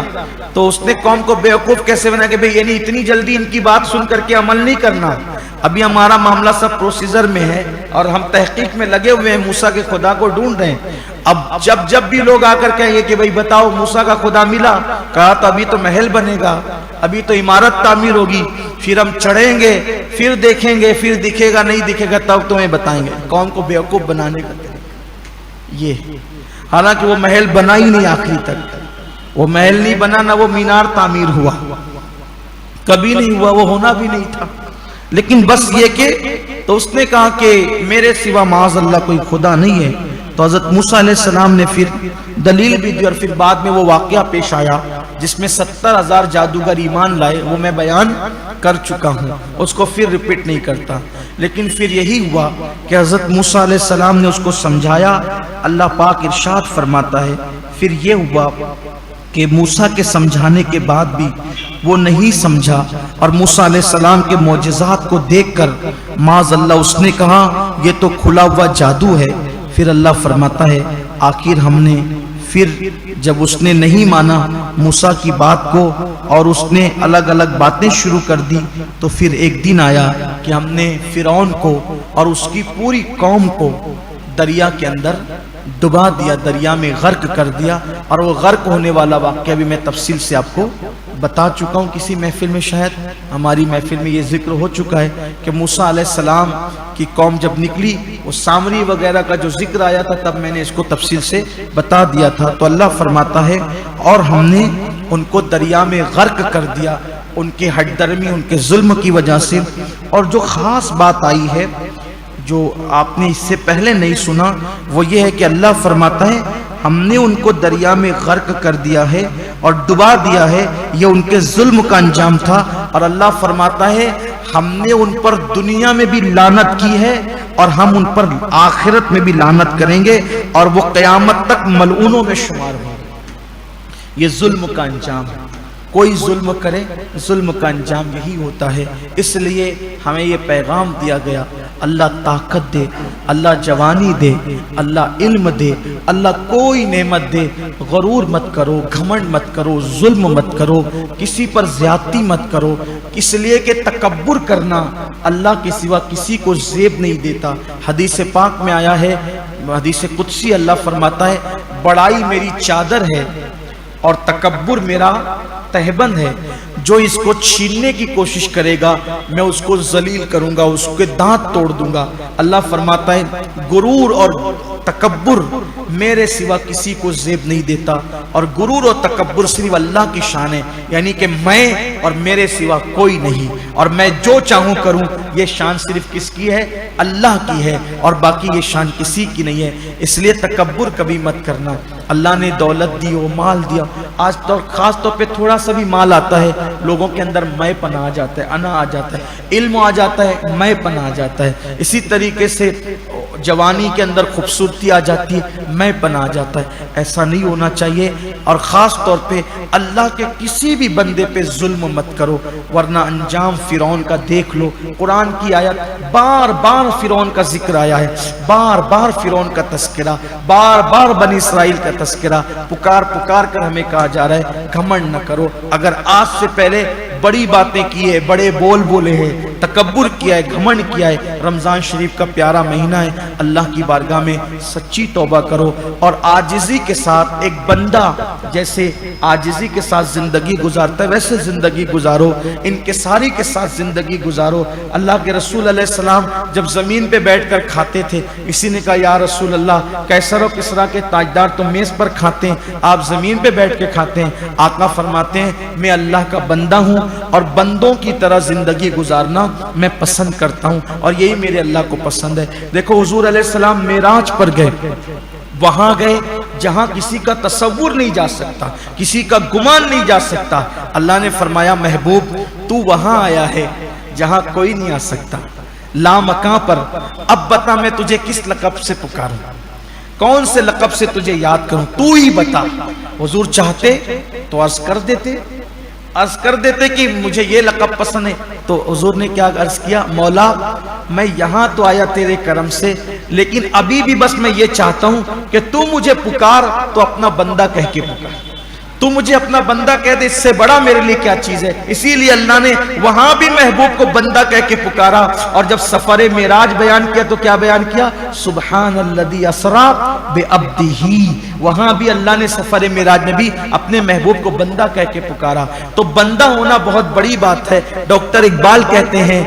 تو اس نے قوم کو بیوقوف کیسے بنا کہ بھئی یعنی اتنی جلدی ان کی بات سن کر کے عمل نہیں کرنا، ابھی ہمارا معاملہ سب پروسیجر میں ہے اور ہم تحقیق میں لگے ہوئے ہیں، موسیٰ کے خدا کو ڈھونڈ رہے ہیں۔ اب جب بھی لوگ آ کر کہیں گے کہ بھئی بتاؤ موسیٰ کا خدا ملا، کہا تو ابھی تو محل بنے گا، ابھی تو عمارت تعمیر ہوگی، پھر ہم چڑھیں گے، پھر دیکھیں گے، پھر دکھے گا نہیں دکھے گا تب تمہیں بتائیں گے۔ قوم کو بیوقوف بنانے کا طریقہ یہ، حالانکہ وہ محل بنا ہی نہیں، آخری تک وہ محل نہیں بنا، نہ وہ مینار تعمیر ہوا، کبھی نہیں ہوا، وہ ہونا بھی نہیں تھا۔ لیکن بس یہ کہ تو اس نے کہا کہ میرے سوا معاذ اللہ کوئی خدا نہیں ہے۔ تو حضرت موسیٰ علیہ السلام نے پھر دلیل بھی دی، اور پھر بعد میں وہ واقعہ پیش آیا جس میں 70,000 جادوگر ایمان لائے، وہ میں بیان کر چکا ہوں، اس کو پھر ریپیٹ نہیں کرتا۔ لیکن پھر یہی ہوا کہ حضرت موسیٰ علیہ السلام نے اس کو سمجھایا۔ اللہ پاک ارشاد فرماتا ہے پھر یہ ہوا کہ موسیٰ کے سمجھانے کے بعد بھی وہ نہیں سمجھا، اور موسیٰ علیہ السلام کے معجزات کو دیکھ کر معاذ اللہ اس نے کہا یہ تو کھلا ہوا جادو ہے۔ پھر اللہ فرماتا ہے آخر ہم نے پھر جب اس نے نہیں مانا موسیٰ کی بات کو اور اس نے الگ الگ باتیں شروع کر دی، تو پھر ایک دن آیا کہ ہم نے فرعون کو اور اس کی پوری قوم کو دریا کے اندر ڈبا دیا، دریا میں غرق کر دیا، اور وہ غرق ہونے والا واقعہ بھی میں تفصیل سے آپ کو بتا چکا ہوں کسی محفل میں، شاید ہماری محفل میں یہ ذکر ہو چکا ہے کہ موسیٰ علیہ السلام کی قوم جب نکلی، وہ سامری وغیرہ کا جو ذکر آیا تھا تب میں نے اس کو تفصیل سے بتا دیا تھا۔ تو اللہ فرماتا ہے اور ہم نے ان کو دریا میں غرق کر دیا، ان کے ہٹ درمی، ان کے ظلم کی وجہ سے۔ اور جو خاص بات آئی ہے جو آپ نے اس سے پہلے نہیں سنا، وہ یہ ہے کہ اللہ فرماتا ہے ہم نے ان کو دریا میں غرق کر دیا ہے اور ڈبا دیا ہے، یہ ان کے ظلم کا انجام تھا۔ اور اللہ فرماتا ہے ہم نے ان پر دنیا میں بھی لعنت کی ہے اور ہم ان پر آخرت میں بھی لعنت کریں گے اور وہ قیامت تک ملعونوں میں شمار ہوں گے۔ یہ ظلم کا انجام ہے، کوئی ظلم کرے ظلم کا انجام یہی ہوتا ہے۔ اس لیے ہمیں یہ پیغام دیا گیا، اللہ طاقت دے، اللہ جوانی دے، اللہ علم دے، اللہ کوئی نعمت دے، غرور مت کرو، گھمنڈ مت کرو، ظلم مت کرو، کسی پر زیادتی مت کرو، اس لیے کہ تکبر کرنا اللہ کے سوا کسی کو زیب نہیں دیتا۔ حدیث پاک میں آیا ہے، حدیث قدسی اللہ فرماتا ہے بڑائی میری چادر ہے اور تکبر میرا تہبند ہے، جو اس کو چھیننے کی کوشش کرے گا میں اس کو ذلیل کروں گا، اس کے دانت توڑ دوں گا۔ اللہ فرماتا ہے غرور اور تکبر میرے سوا کسی کو زیب نہیں دیتا، اور غرور اور تکبر صرف اللہ کی شان ہے، یعنی کہ میں اور میرے سوا کوئی نہیں، اور میں جو چاہوں کروں، یہ شان صرف کس کی ہے؟ اللہ کی ہے، اور باقی یہ شان کسی کی نہیں ہے۔ اس لیے تکبر کبھی مت کرنا۔ اللہ نے دولت دی ہو، مال دیا، آج تو خاص طور پہ تھوڑا سا بھی مال آتا ہے لوگوں کے اندر میں پن آ جاتا ہے، انا آ جاتا ہے، علم آ جاتا ہے، میں پن آ جاتا ہے۔ اسی طریقے سے جوانی کے اندر خوبصورتی آ جاتی ہے، میں پن آ جاتا ہے۔ ایسا نہیں ہونا چاہیے، اور خاص طور پہ اللہ کے کسی بھی بندے پہ ظلم مت کرو، ورنہ انجام فرعون کا دیکھ لو۔ قرآن کی آیت بار بار فرعون کا ذکر آیا ہے، بار بار فرعون کا تذکرہ، بار بار بنی اسرائیل کا تذکرہ، پکار پکار کر ہمیں کہا جا رہا ہے گھمنڈ نہ کرو۔ اگر آج سے پہلے بڑی باتیں کی ہے، بڑے بول بولے ہیں، تکبر کیا ہے، گھمنڈ کیا ہے، رمضان شریف کا پیارا مہینہ ہے، اللہ کی بارگاہ میں سچی توبہ کرو اور عاجزی کے ساتھ، ایک بندہ جیسے عاجزی کے ساتھ زندگی گزارتا ہے ویسے زندگی گزارو، انکساری کے ساتھ زندگی گزارو۔ اللہ کے رسول علیہ السلام جب زمین پہ بیٹھ کر کھاتے تھے، کسی نے کہا یا رسول اللہ قیصر و کسریٰ کے تاجدار تو میز پر کھاتے ہیں، آپ زمین پہ بیٹھ کے کھاتے ہیں۔ آقا فرماتے ہیں میں اللہ کا بندہ ہوں اور بندوں کی طرح زندگی گزارنا میں پسند کرتا ہوں، اور یہی میرے اللہ کو پسند ہے۔ دیکھو حضور علیہ السلام معراج پر گئے، وہاں گئے جہاں کسی کا تصور نہیں جا سکتا، کسی کا گمان نہیں جا سکتا۔ اللہ نے فرمایا محبوب تو وہاں آیا ہے جہاں کوئی نہیں آ سکتا، لا مکان پر، اب بتا میں تجھے کس لقب سے پکاروں، کون سے لقب سے تجھے یاد کروں، تو ہی بتا۔ حضور چاہتے تو عرض کر دیتے کہ مجھے یہ لقب پسند ہے، تو حضور نے کیا عرض کیا، مولا میں یہاں تو آیا تیرے کرم سے، لیکن ابھی بھی بس میں یہ چاہتا ہوں کہ تو مجھے پکار تو اپنا بندہ کہہ کے پکار، تو مجھے اپنا بندہ کہہ دے، اس سے بڑا میرے لیے کیا چیز ہے۔ اسی لیے اللہ نے وہاں بھی محبوب کو بندہ کہہ کے پکارا، اور جب سفر معراج بیان کیا تو کیا بیان کیا، سبحان الذی اسریٰ بعبدہ، وہاں بھی اللہ نے سفر معراج میں بھی اپنے محبوب کو بندہ کہہ کے پکارا۔ تو بندہ ہونا بہت بڑی بات ہے۔ ڈاکٹر اقبال کہتے ہیں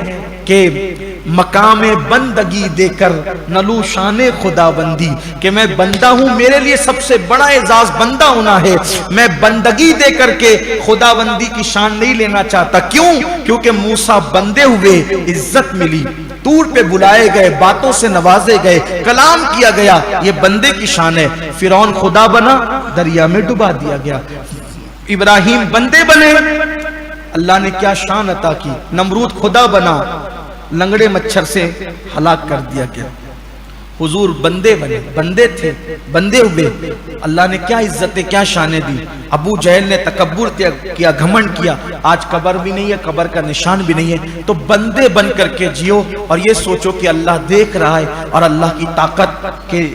کہ مقام بندگی دے کر نلو شان خدا بندی، کہ میں بندہ ہوں، میرے لیے سب سے بڑا اعزاز بندہ ہونا ہے، میں بندگی دے کر کے خدا بندی کی شان نہیں لینا چاہتا۔ کیوں؟ کیونکہ موسیٰ بندے ہوئے، عزت ملی، طور پہ بلائے گئے، باتوں سے نوازے گئے، کلام کیا گیا، یہ بندے کی شان ہے۔ فرعون خدا بنا، دریا میں ڈبا دیا گیا۔ ابراہیم بندے بنے، اللہ نے کیا شان عطا کی۔ نمرود خدا بنا، لنگڑے مچھر سے ہلاک کر دیا گیا۔ حضور بندے بنے، بندے تھے، بندے ہوئے، اللہ نے کیا عزتیں کیا شانیں دی۔ ابو جہل نے تکبر کیا، گھمنڈ کیا، آج قبر بھی نہیں ہے، قبر کا نشان بھی نہیں ہے۔ تو بندے بن کر کے جیو، اور یہ سوچو کہ اللہ دیکھ رہا ہے، اور اللہ کی طاقت کے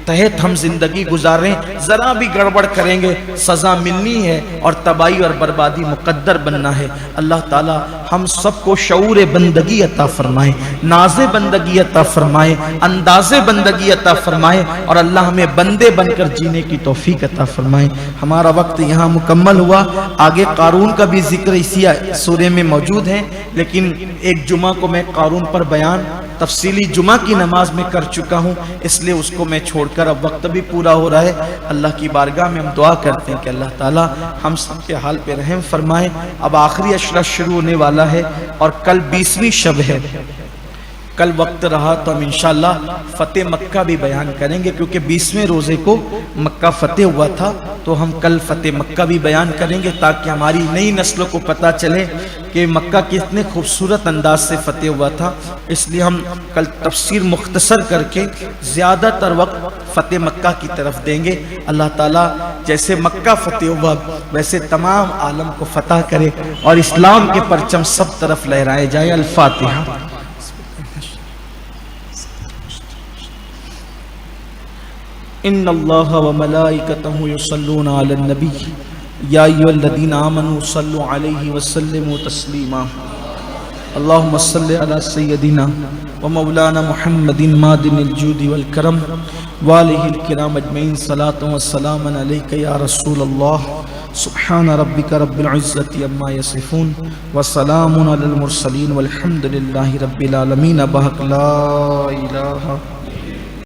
تحت ہم زندگی گزاریں، ذرا بھی گڑبڑ کریں گے سزا ملنی ہے اور تباہی اور بربادی مقدر بننا ہے۔ اللہ تعالی ہم سب کو شعور بندگی عطا فرمائے، ناز بندگی عطا فرمائے، انداز بندگی عطا فرمائے، اور اللہ ہمیں بندے بن کر جینے کی توفیق عطا فرمائے۔ ہمارا وقت یہاں مکمل ہوا، آگے قارون کا بھی ذکر اسی سورے میں موجود ہے، لیکن ایک جمعہ کو میں قارون پر بیان تفصیلی جمعہ کی نماز میں کر چکا ہوں، اس لیے اس کو میں چھوڑ کر اب وقت بھی پورا ہو رہا ہے۔ اللہ کی بارگاہ میں ہم دعا کرتے ہیں کہ اللہ تعالی ہم سب کے حال پہ رحم فرمائے۔ اب آخری عشرہ شروع ہونے والا ہے اور کل 20ویں شب ہے، کل وقت رہا تو ہم انشاءاللہ فتح مکہ بھی بیان کریں گے، کیونکہ 20ویں روزے کو مکہ فتح ہوا تھا، تو ہم کل فتح مکہ بھی بیان کریں گے تاکہ ہماری نئی نسلوں کو پتہ چلے کہ مکہ کتنے خوبصورت انداز سے فتح ہوا تھا۔ اس لیے ہم کل تفسیر مختصر کر کے زیادہ تر وقت فتح مکہ کی طرف دیں گے۔ اللہ تعالیٰ جیسے مکہ فتح ہوا ویسے تمام عالم کو فتح کرے اور اسلام کے پرچم سب طرف لہرائے جائے۔ الفاتحہ۔ ان اللہ وملائکتہ یصلون علی النبی یا ایھا الذین آمنوا صلوا علیہ وسلموا تسلیما۔ اللہم صل علی سیدنا ومولانا محمد مادن الجود والکرم وآلہ الکرام اجمعین، صلاۃ وسلام علیک یا رسول اللہ۔ سبحان ربک رب العزۃ عما یصفون وسلام علی المرسلین والحمد للہ رب العالمین۔ بحق لا الہ